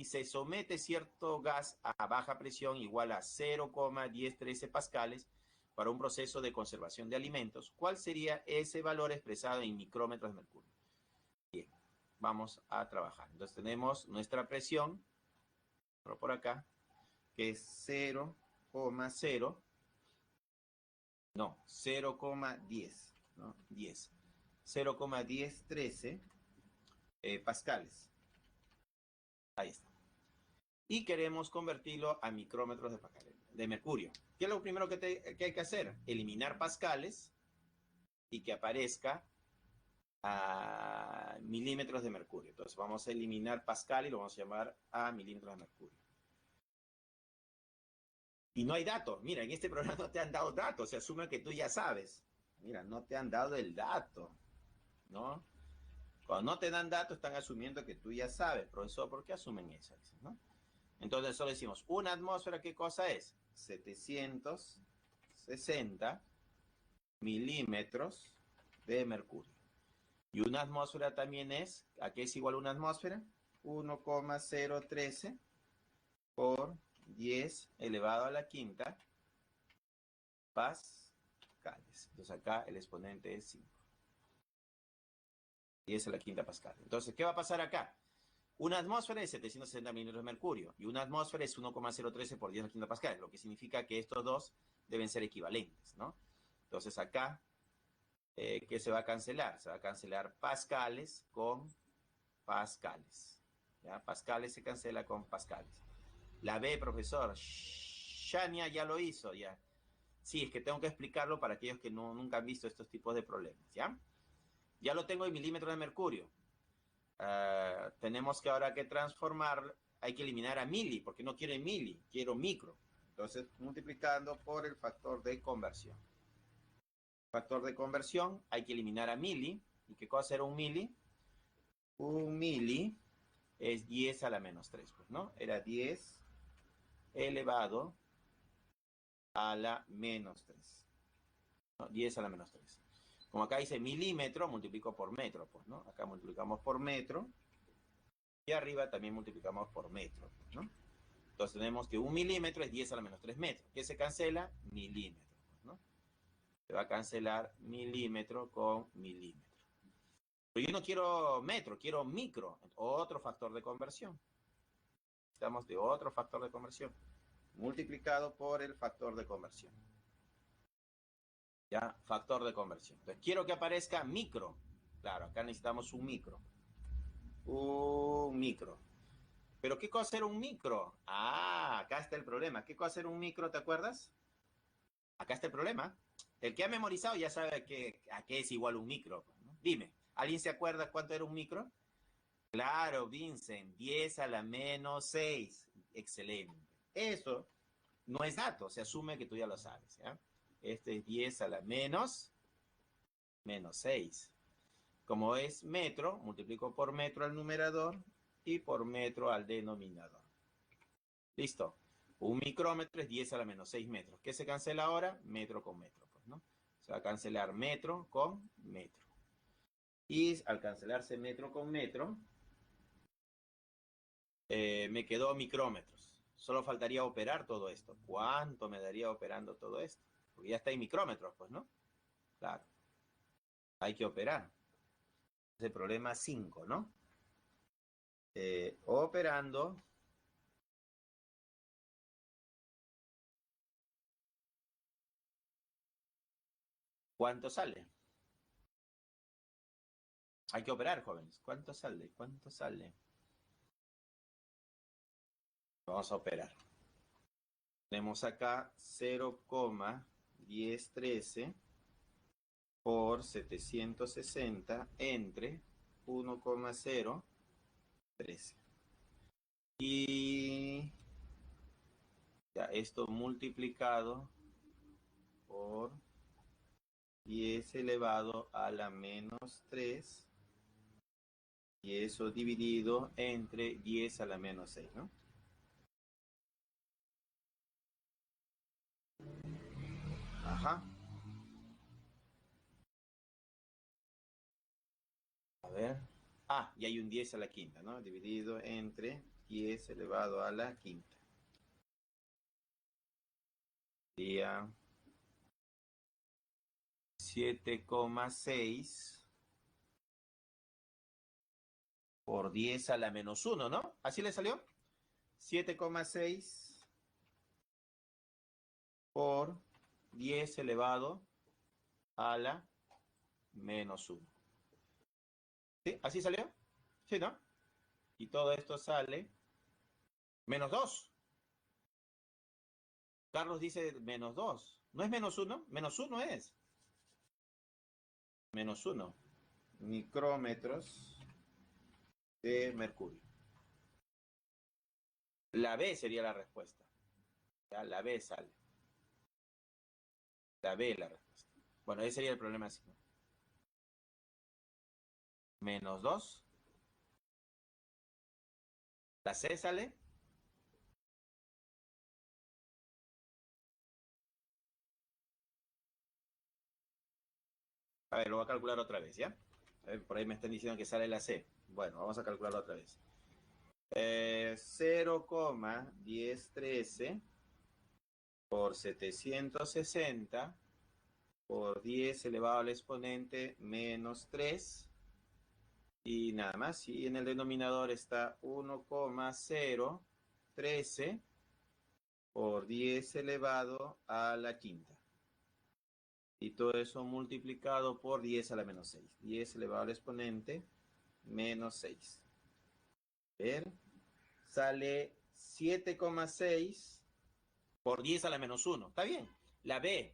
se somete cierto gas a baja presión igual a 0,1013 pascales para un proceso de conservación de alimentos, ¿cuál sería ese valor expresado en micrómetros de mercurio? Bien, vamos a trabajar. Entonces tenemos nuestra presión, por acá, que es 0,0, no, 0,10, ¿no? 10. 0,1013 pascales. Ahí está. Y queremos convertirlo a micrómetros de mercurio. ¿Qué es lo primero que hay que hacer? Eliminar pascales y que aparezca a milímetros de mercurio. Entonces vamos a eliminar pascal y lo vamos a llamar a milímetros de mercurio. Y no hay datos. Mira, en este programa no te han dado datos. Se asume que tú ya sabes. Mira, no te han dado el dato, ¿no? Cuando no te dan datos, están asumiendo que tú ya sabes. Profesor, ¿por qué asumen eso? ¿No? Entonces solo decimos, una atmósfera, ¿qué cosa es? 760 milímetros de mercurio. Y una atmósfera también es, ¿a qué es igual una atmósfera? 1,013 por 10 elevado a la quinta pascales. Entonces acá el exponente es 5. 10 a la quinta pascal. Entonces, ¿qué va a pasar acá? Una atmósfera es 760 milímetros de mercurio y una atmósfera es 1,013 por 10 a la quinta pascal, lo que significa que estos dos deben ser equivalentes, ¿no? Entonces acá, ¿qué se va a cancelar? Se va a cancelar pascales con pascales. ¿Ya? Pascales se cancela con pascales. La B, profesor. Shania ya lo hizo, ya. Sí, es que tengo que explicarlo para aquellos que nunca han visto estos tipos de problemas, ¿ya? Ya lo tengo en milímetros de mercurio. Tenemos que ahora que transformar, hay que eliminar a mili, porque no quiero en mili, quiero micro. Entonces, multiplicando por el factor de conversión. Factor de conversión, hay que eliminar a mili. ¿Y qué cosa era un mili? Un mili es 10 a la menos 3, pues, ¿no? Era 10 elevado a la menos 3. No, 10 a la menos 3. Como acá dice milímetro, multiplico por metro, pues, ¿no? Acá multiplicamos por metro. Y arriba también multiplicamos por metro, ¿no? Entonces tenemos que 1 milímetro es 10 a la menos 3 metros. ¿Qué se cancela? Milímetro, ¿no? Se va a cancelar milímetro con milímetro. Pero yo no quiero metro, quiero micro. Otro factor de conversión. Estamos de otro factor de conversión. Multiplicado por el factor de conversión. ¿Ya? Factor de conversión. Entonces quiero que aparezca micro. Claro, acá necesitamos un micro. Un micro. ¿Pero qué cosa era un micro? Ah, acá está el problema. ¿Qué cosa era un micro, te acuerdas? Acá está el problema. El que ha memorizado ya sabe a qué es igual un micro, ¿no? Dime, ¿alguien se acuerda cuánto era un micro? Claro, Vincent, 10 a la menos 6. Excelente. Eso no es dato, se asume que tú ya lo sabes, ¿ya? Este es 10 a la menos 6. Como es metro, multiplico por metro al numerador y por metro al denominador. Listo. Un micrómetro es 10 a la menos 6 metros. ¿Qué se cancela ahora? Metro con metro, pues, ¿no? Se va a cancelar metro con metro. Y al cancelarse metro con metro, me quedó micrómetros. Solo faltaría operar todo esto. ¿Cuánto me daría operando todo esto? Porque ya está en micrómetros, pues, ¿no? Claro. Hay que operar. Es el problema 5, ¿no? Operando. ¿Cuánto sale? Hay que operar, jóvenes. ¿Cuánto sale? ¿Cuánto sale? Vamos a operar. Tenemos acá 0,1013 por 760 entre 1,013. Y ya esto multiplicado por 10 elevado a la menos 3 y eso dividido entre 10 a la menos 6, ¿no? Ajá. A ver. Ah, y hay un 10 a la quinta, ¿no? Dividido entre 10 elevado a la quinta. Sería 7,6 por 10 a la menos 1, ¿no? ¿Así le salió? 7,6 por 10 elevado a la menos 1. ¿Sí? ¿Así salió? Sí, ¿no? Y todo esto sale menos 2. Carlos dice menos 2. ¿No es menos 1? Menos 1 es. Menos 1 micrómetros de mercurio. La B sería la respuesta. ¿Ya? La B sale. La B es la respuesta. Bueno, ese sería el problema 5. menos 2. La C sale. A ver, lo voy a calcular otra vez, ¿ya? A ver, por ahí me están diciendo que sale la C. Bueno, vamos a calcularlo otra vez. 0,1013 por 760 por 10 elevado al exponente menos 3. Y nada más. Y en el denominador está 1,013 por 10 elevado a la quinta. Y todo eso multiplicado por 10 a la menos 6. 10 elevado al exponente menos 6. A ver, sale 7,6 por 10 a la menos 1. Está bien. La B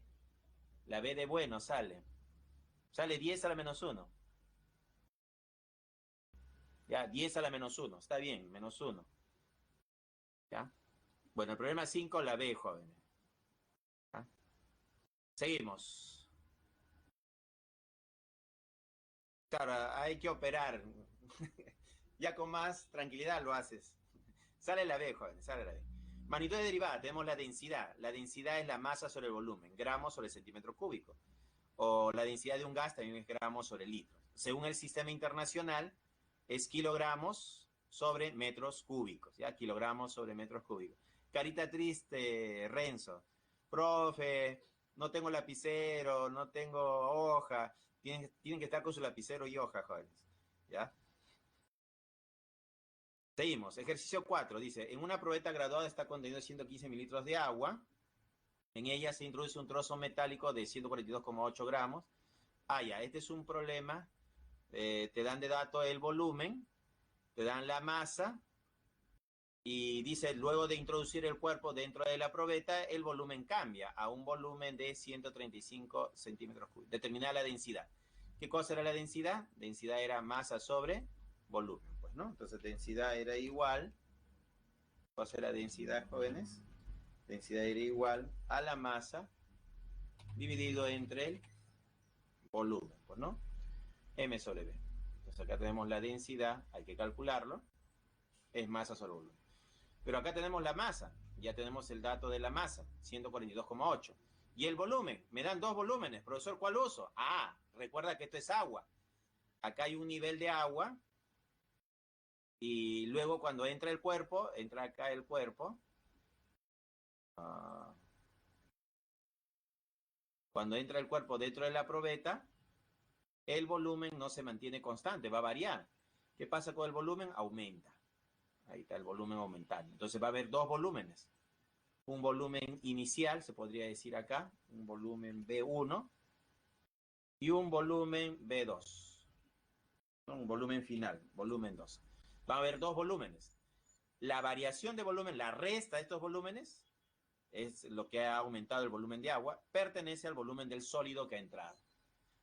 de bueno sale. Sale 10 a la menos 1. Ya, 10 a la menos 1. Está bien, menos 1. ¿Ya? Bueno, el problema 5, la B, jóvenes. ¿Ya? Seguimos. Claro, hay que operar. Ya con más tranquilidad lo haces. Sale la B, jóvenes, sale la B. Magnitud de derivada, tenemos la densidad. La densidad es la masa sobre el volumen, gramos sobre centímetro cúbico. O la densidad de un gas también es gramos sobre litros. Según el sistema internacional, es kilogramos sobre metros cúbicos, ¿ya? Kilogramos sobre metros cúbicos. Carita triste, Renzo. Profe, no tengo lapicero, no tengo hoja. Tienen que estar con su lapicero y hoja, jóvenes, ¿ya? Seguimos. Ejercicio 4 dice, en una probeta graduada está contenido 115 mililitros de agua. En ella se introduce un trozo metálico de 142,8 gramos. Ah, ya, este es un problema. Te dan de dato el volumen, te dan la masa y dice, luego de introducir el cuerpo dentro de la probeta, el volumen cambia a un volumen de 135 centímetros cúbicos. Determinar la densidad. ¿Qué cosa era la densidad? Densidad era masa sobre volumen, pues, ¿no? Entonces, densidad era igual. ¿Cuál era la densidad, jóvenes? Densidad era igual a la masa dividido entre el volumen, pues, ¿no? M sobre B. Entonces, acá tenemos la densidad, hay que calcularlo, es masa sobre volumen. Pero acá tenemos la masa, ya tenemos el dato de la masa, 142,8. Y el volumen, me dan dos volúmenes, profesor, ¿cuál uso? Ah, recuerda que esto es agua. Acá hay un nivel de agua y luego cuando entra el cuerpo, entra acá el cuerpo. Cuando entra el cuerpo dentro de la probeta, el volumen no se mantiene constante, va a variar. ¿Qué pasa con el volumen? Aumenta. Ahí está el volumen aumentando. Entonces va a haber dos volúmenes. Un volumen inicial, se podría decir acá, un volumen B1 y un volumen B2. ¿No? Un volumen final, volumen 2. Va a haber dos volúmenes. La variación de volumen, la resta de estos volúmenes, es lo que ha aumentado el volumen de agua, pertenece al volumen del sólido que ha entrado.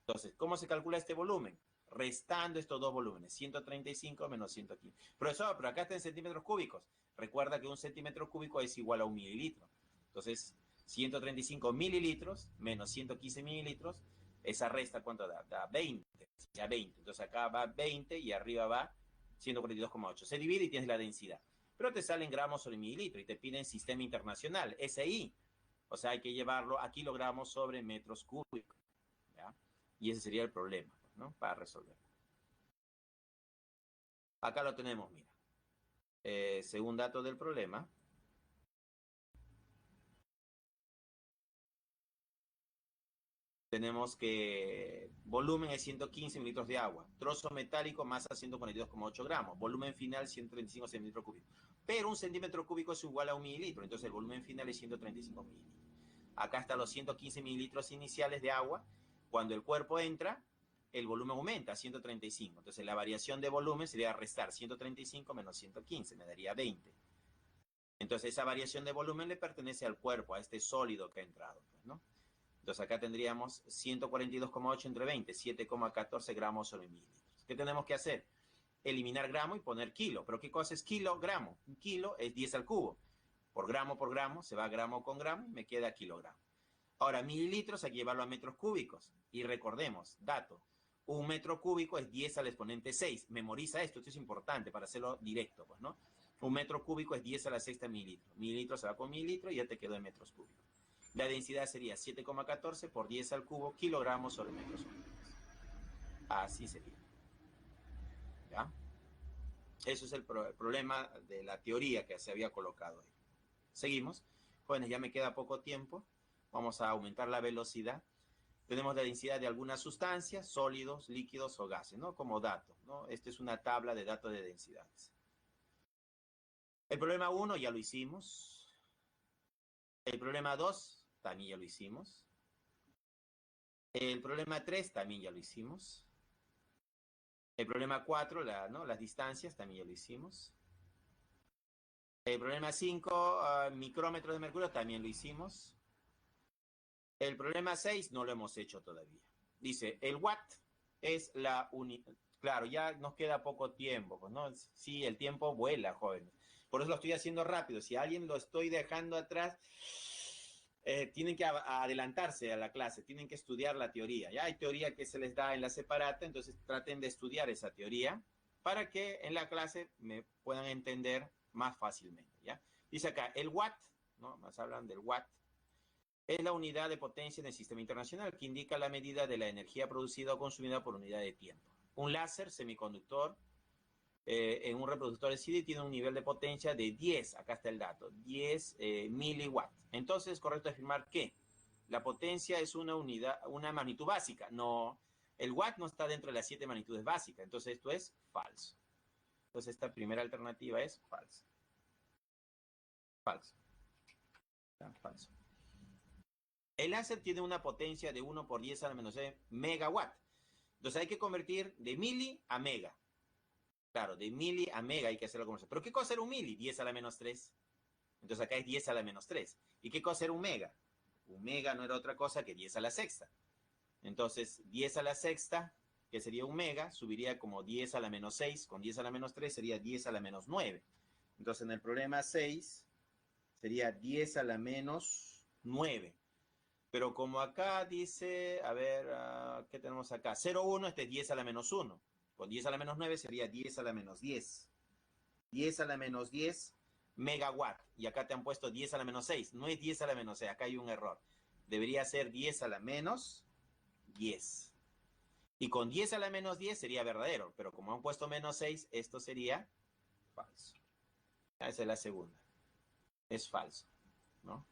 Entonces, ¿cómo se calcula este volumen? Restando estos dos volúmenes, 135 menos 115. Profesor, pero acá está en centímetros cúbicos. Recuerda que un centímetro cúbico es igual a un mililitro. Entonces, 135 mililitros menos 115 mililitros, esa resta, ¿cuánto da? Da 20. Ya 20. Entonces acá va 20 y arriba va 142,8. Se divide y tienes la densidad. Pero te salen gramos sobre mililitro y te piden sistema internacional, SI. O sea, hay que llevarlo a kilogramos sobre metros cúbicos. ¿Ya? Y ese sería el problema, ¿no? Para resolver. Acá lo tenemos, mira. Según datos del problema, tenemos que volumen es 115 mililitros de agua, trozo metálico, masa 142,8 gramos, volumen final 135 centímetros cúbicos. Pero un centímetro cúbico es igual a un mililitro, entonces el volumen final es 135 mililitros. Acá están los 115 mililitros iniciales de agua. Cuando el cuerpo entra, el volumen aumenta a 135. Entonces la variación de volumen sería restar 135 menos 115, me daría 20. Entonces esa variación de volumen le pertenece al cuerpo, a este sólido que ha entrado, pues, ¿no? Entonces acá tendríamos 142,8 entre 20, 7,14 gramos sobre mililitros. ¿Qué tenemos que hacer? Eliminar gramo y poner kilo. ¿Pero qué cosa es kilogramo? Un kilo es 10 al cubo. Por gramo, se va gramo con gramo y me queda kilogramo. Ahora, mililitros hay que llevarlo a metros cúbicos. Y recordemos, dato, Un metro cúbico es 10 al exponente 6. Memoriza esto es importante para hacerlo directo, pues, ¿no? Un metro cúbico es 10 a la sexta mililitro. Mililitro se va con mililitro y ya te quedó en metros cúbicos. La densidad sería 7,14 por 10 al cubo kilogramos sobre metros cúbicos. Así sería. ¿Ya? Eso es el problema de la teoría que se había colocado ahí. Seguimos. Jóvenes, ya me queda poco tiempo. Vamos a aumentar la velocidad. Tenemos la densidad de algunas sustancias, sólidos, líquidos o gases, ¿no? Como dato, ¿no? Esta es una tabla de datos de densidades. El problema 1 ya lo hicimos. El problema 2 también ya lo hicimos. El problema 3 también ya lo hicimos. El problema 4, ¿no? Las distancias, también ya lo hicimos. El problema 5, micrómetros de mercurio, también lo hicimos. El problema 6 no lo hemos hecho todavía. Dice, el watt es la unidad. Claro, ya nos queda poco tiempo, pues, ¿no? Sí, el tiempo vuela, jóvenes. Por eso lo estoy haciendo rápido. Si a alguien lo estoy dejando atrás, tienen que adelantarse a la clase, tienen que estudiar la teoría. Ya hay teoría que se les da en la separata, entonces traten de estudiar esa teoría para que en la clase me puedan entender más fácilmente, ¿ya? Dice acá, el watt, ¿no? Más hablan del watt. Es la unidad de potencia en el sistema internacional que indica la medida de la energía producida o consumida por unidad de tiempo. Un láser semiconductor en un reproductor de CD tiene un nivel de potencia de 10, acá está el dato, 10 miliwatts. Entonces es correcto afirmar que la potencia es una unidad, una magnitud básica. No, el watt no está dentro de las 7 magnitudes básicas, entonces esto es falso. Entonces esta primera alternativa es falsa. Falso. Falso. El láser tiene una potencia de 1 por 10 a la menos 6 megawatt. Entonces hay que convertir de mili a mega. Claro, de mili a mega hay que hacer la conversión. ¿Pero qué cosa era un mili? 10 a la menos 3. Entonces acá es 10 a la menos 3. ¿Y qué cosa era un mega? Un mega no era otra cosa que 10 a la sexta. Entonces 10 a la sexta, que sería un mega, subiría como 10 a la menos 6. Con 10 a la menos 3 sería 10 a la menos 9. Entonces en el problema 6 sería 10 a la menos 9. Pero como acá dice, a ver, ¿qué tenemos acá? 0,1, este es 10 a la menos 1. Con 10 a la menos 9 sería 10 a la menos 10. 10 a la menos 10 megawatt. Y acá te han puesto 10 a la menos 6. No es 10 a la menos 6, acá hay un error. Debería ser 10 a la menos 10. Y con 10 a la menos 10 sería verdadero, pero como han puesto menos 6, esto sería falso. Esa es la segunda. Es falso, ¿no?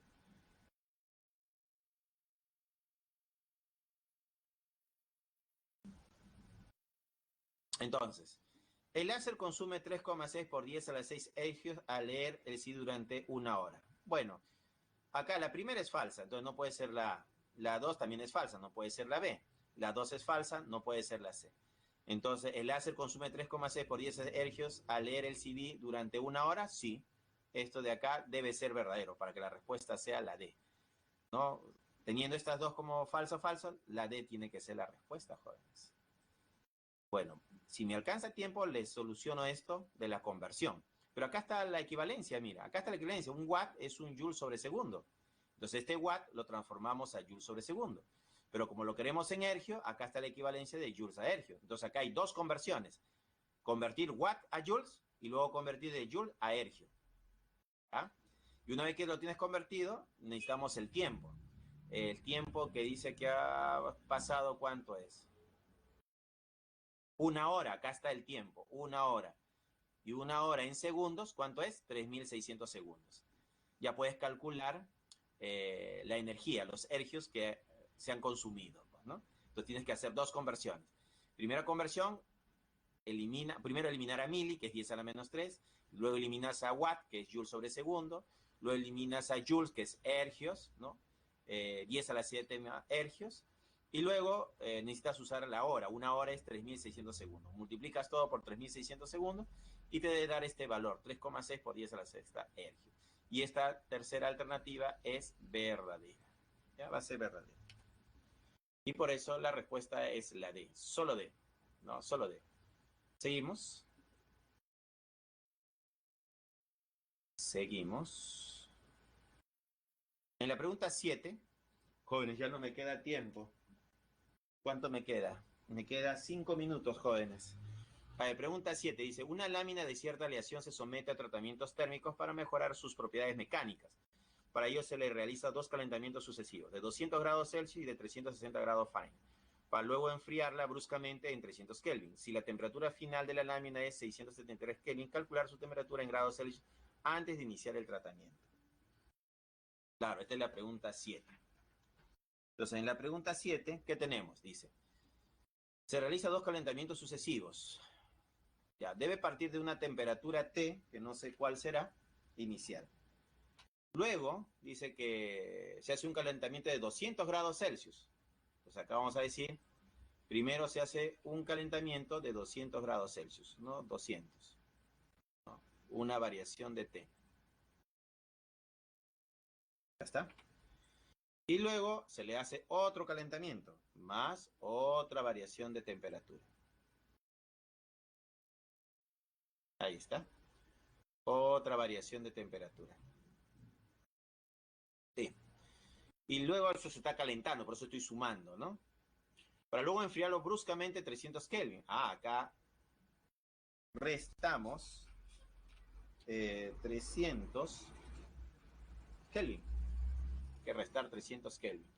Entonces, el láser consume 3,6 por 10 a la 6 hercios al leer el sí durante una hora. Bueno, acá la primera es falsa, entonces no puede ser la A. La 2 también es falsa, no puede ser la B. La 2 es falsa, no puede ser la C. Entonces, ¿el láser consume 3,6 por 10 hercios al leer el CD durante una hora? Sí. Esto de acá debe ser verdadero para que la respuesta sea la D, ¿no? Teniendo estas dos como falso, falso, la D tiene que ser la respuesta, jóvenes. Bueno, si me alcanza tiempo, les soluciono esto de la conversión. Pero acá está la equivalencia, mira, acá está la equivalencia. Un watt es un joule sobre segundo. Entonces este watt lo transformamos a joule sobre segundo. Pero como lo queremos en hercio, acá está la equivalencia de joules a hercio. Entonces acá hay dos conversiones. Convertir watt a joules y luego convertir de joule a hercio. ¿Ah? Y una vez que lo tienes convertido, necesitamos el tiempo. El tiempo que dice que ha pasado, ¿cuánto es? Una hora, acá está el tiempo, una hora. Y una hora en segundos, ¿cuánto es? 3.600 segundos. Ya puedes calcular la energía, los hercios que se han consumido, ¿no? Entonces tienes que hacer dos conversiones. Primera conversión, primero eliminar a mili, que es 10 a la menos 3, luego eliminas a watt, que es joule sobre segundo, luego eliminas a joules, que es hercios, ¿no? 10 a la 7 hercios, y luego necesitas usar la hora. Una hora es 3.600 segundos. Multiplicas todo por 3.600 segundos y te debe dar este valor, 3,6 por 10 a la sexta hercios. Y esta tercera alternativa es verdadera. Ya va a ser verdadera. Y por eso la respuesta es la D, solo D. No, solo D. Seguimos. Seguimos. En la pregunta 7, jóvenes, ya no me queda tiempo. ¿Cuánto me queda? Me queda 5 minutos, jóvenes. Pregunta 7. Dice, una lámina de cierta aleación se somete a tratamientos térmicos para mejorar sus propiedades mecánicas. Para ello se le realiza 2 calentamientos sucesivos, de 200 grados Celsius y de 360 grados Fahrenheit, para luego enfriarla bruscamente en 300 Kelvin. Si la temperatura final de la lámina es 673 Kelvin, calcular su temperatura en grados Celsius antes de iniciar el tratamiento. Claro, esta es la pregunta 7. Entonces, en la pregunta 7, ¿qué tenemos? Dice, se realiza 2 calentamientos sucesivos. Ya, debe partir de una temperatura T, que no sé cuál será, inicial. Luego, dice que se hace un calentamiento de 200 grados Celsius. Pues acá vamos a decir, primero se hace un calentamiento de 200 grados Celsius, ¿no? 200. ¿No? Una variación de T. Ya está. Y luego se le hace otro calentamiento, más otra variación de temperatura. Ahí está. Otra variación de temperatura. Sí. Y luego eso se está calentando, por eso estoy sumando, ¿no? Para luego enfriarlo bruscamente 300 Kelvin. Acá restamos 300 Kelvin. Que restar 300 Kelvin.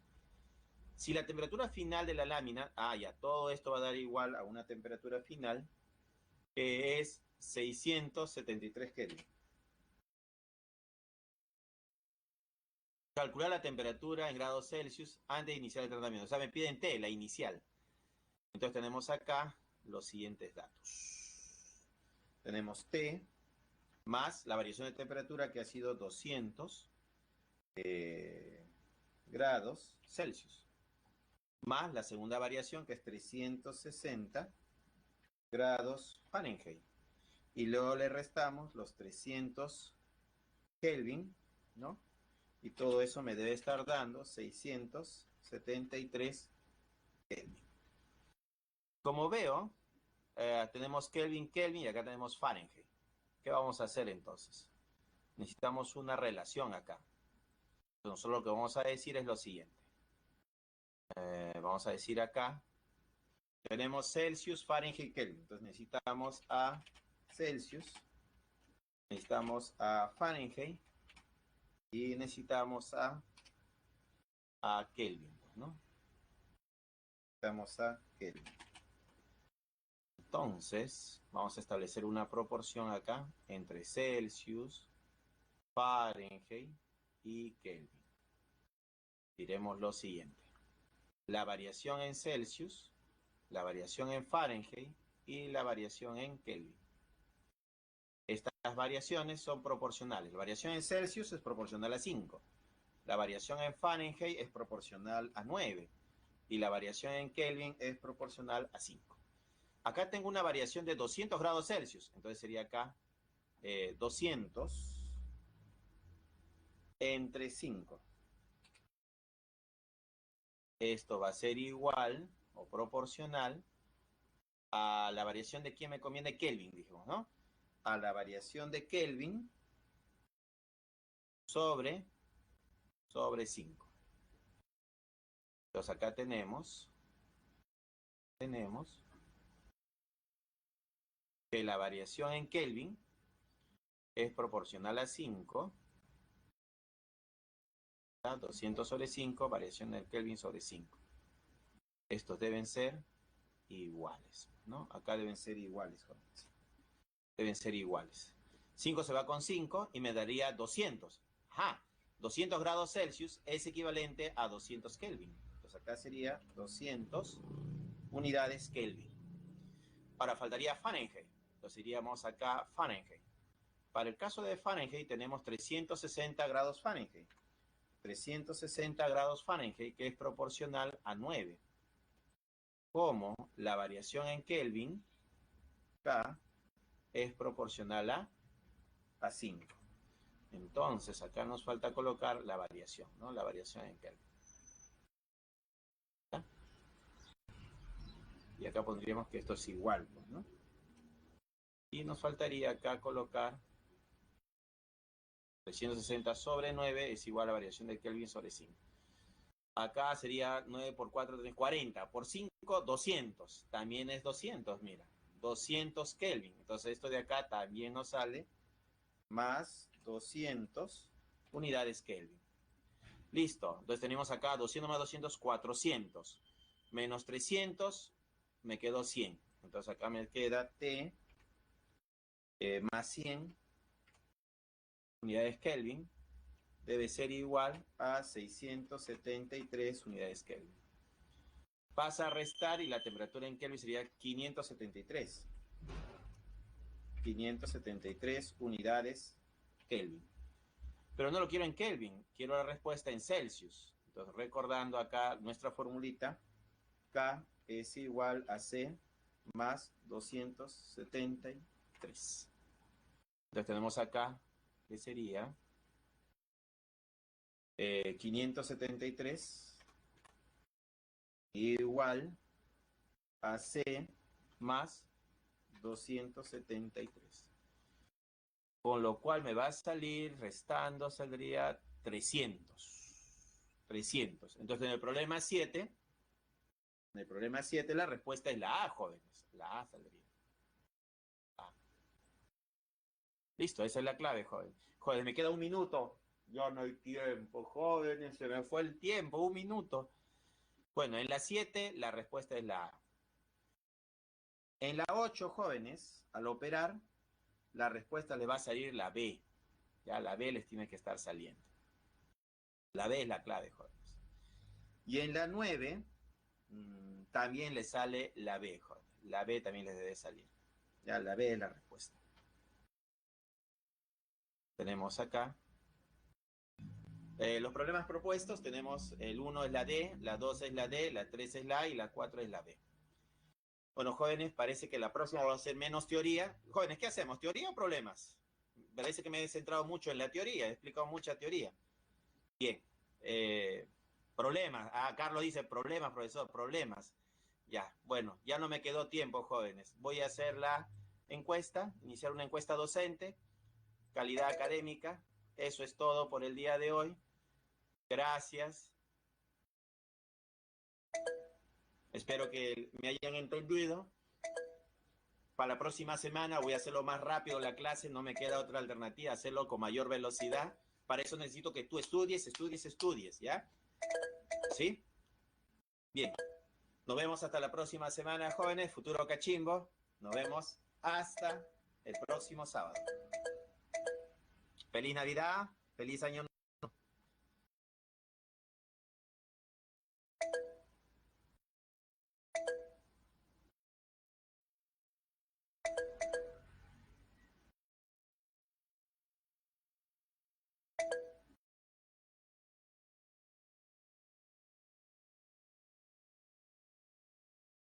Si la temperatura final de la lámina, ya, todo esto va a dar igual a una temperatura final, que es 673 Kelvin. Calcular la temperatura en grados Celsius antes de iniciar el tratamiento. O sea, me piden T, la inicial. Entonces tenemos acá los siguientes datos. Tenemos T más la variación de temperatura que ha sido 200 grados Celsius. Más la segunda variación que es 360 grados Fahrenheit. Y luego le restamos los 300 Kelvin, ¿no? Y todo eso me debe estar dando 673 Kelvin. Como veo, tenemos Kelvin, Kelvin y acá tenemos Fahrenheit. ¿Qué vamos a hacer entonces? Necesitamos una relación acá. Entonces lo que vamos a decir es lo siguiente. Vamos a decir acá, tenemos Celsius, Fahrenheit, Kelvin. Entonces necesitamos a Celsius, necesitamos a Fahrenheit y necesitamos a Kelvin, ¿no? Necesitamos a Kelvin. Entonces, vamos a establecer una proporción acá entre Celsius, Fahrenheit y Kelvin. Diremos lo siguiente. La variación en Celsius, la variación en Fahrenheit y la variación en Kelvin. Estas variaciones son proporcionales. La variación en Celsius es proporcional a 5. La variación en Fahrenheit es proporcional a 9. Y la variación en Kelvin es proporcional a 5. Acá tengo una variación de 200 grados Celsius. Entonces sería acá 200 entre 5. Esto va a ser igual o proporcional a la variación de quién me conviene Kelvin, dijimos, ¿no? A la variación de Kelvin sobre 5. Entonces acá tenemos que la variación en Kelvin es proporcional a 5. 200 sobre 5, variación del Kelvin sobre 5. Estos deben ser iguales, ¿no? Acá deben ser iguales, jóvenes. Deben ser iguales. 5 se va con 5 y me daría 200. 200 grados Celsius es equivalente a 200 Kelvin. Entonces acá sería 200 unidades Kelvin. Ahora faltaría Fahrenheit. Entonces iríamos acá Fahrenheit. Para el caso de Fahrenheit tenemos 360 grados Fahrenheit. 360 grados Fahrenheit, que es proporcional a 9. Como la variación en Kelvin, K, es proporcional a 5. Entonces, acá nos falta colocar la variación, ¿no? La variación en Kelvin. ¿Ya? Y acá pondríamos que esto es igual, pues, ¿no? Y nos faltaría acá colocar 360 sobre 9 es igual a la variación de Kelvin sobre 5. Acá sería 9 por 4, 40. Por 5, 200. También es 200, mira. 200 Kelvin. Entonces esto de acá también nos sale más 200 unidades Kelvin. Listo. Entonces tenemos acá 200 más 200, 400. Menos 300, me quedó 100. Entonces acá me queda T más 100 unidades Kelvin. Debe ser igual a 673 unidades Kelvin. Pasa a restar y la temperatura en Kelvin sería 573. 573 unidades Kelvin. Pero no lo quiero en Kelvin, quiero la respuesta en Celsius. Entonces, recordando acá nuestra formulita, K es igual a C más 273. Entonces tenemos acá que sería 573 igual a C más 273. Con lo cual me va a salir, restando, saldría 300. 300. Entonces en el problema 7, la respuesta es la A, jóvenes. La A saldría. A. Listo, esa es la clave, jóvenes. Jóvenes, me queda un minuto. Ya no hay tiempo, jóvenes, se me fue el tiempo, un minuto. Bueno, en la 7 la respuesta es la A. En la 8, jóvenes, al operar, la respuesta le va a salir la B. Ya la B les tiene que estar saliendo. La B es la clave, jóvenes. Y en la 9 también les sale la B, jóvenes. La B también les debe salir. Ya la B es la respuesta. Tenemos acá. Los problemas propuestos tenemos el 1 es la D, la 2 es la D, la 3 es la A y la 4 es la B. Bueno, jóvenes, parece que la próxima va a ser menos teoría. Jóvenes, ¿qué hacemos? ¿Teoría o problemas? Parece que me he centrado mucho en la teoría, he explicado mucha teoría. Bien. Problemas. Ah, Carlos dice problemas, profesor, problemas. Ya, bueno, ya no me quedó tiempo, jóvenes. Voy a hacer la encuesta, iniciar una encuesta docente, calidad académica. Eso es todo por el día de hoy. Gracias. Espero que me hayan entendido. Para la próxima semana voy a hacerlo más rápido la clase, no me queda otra alternativa, hacerlo con mayor velocidad. Para eso necesito que tú estudies, ¿ya? ¿Sí? Bien. Nos vemos hasta la próxima semana, jóvenes. Futuro Cachimbo. Nos vemos hasta el próximo sábado. Feliz Navidad, feliz Año Nuevo.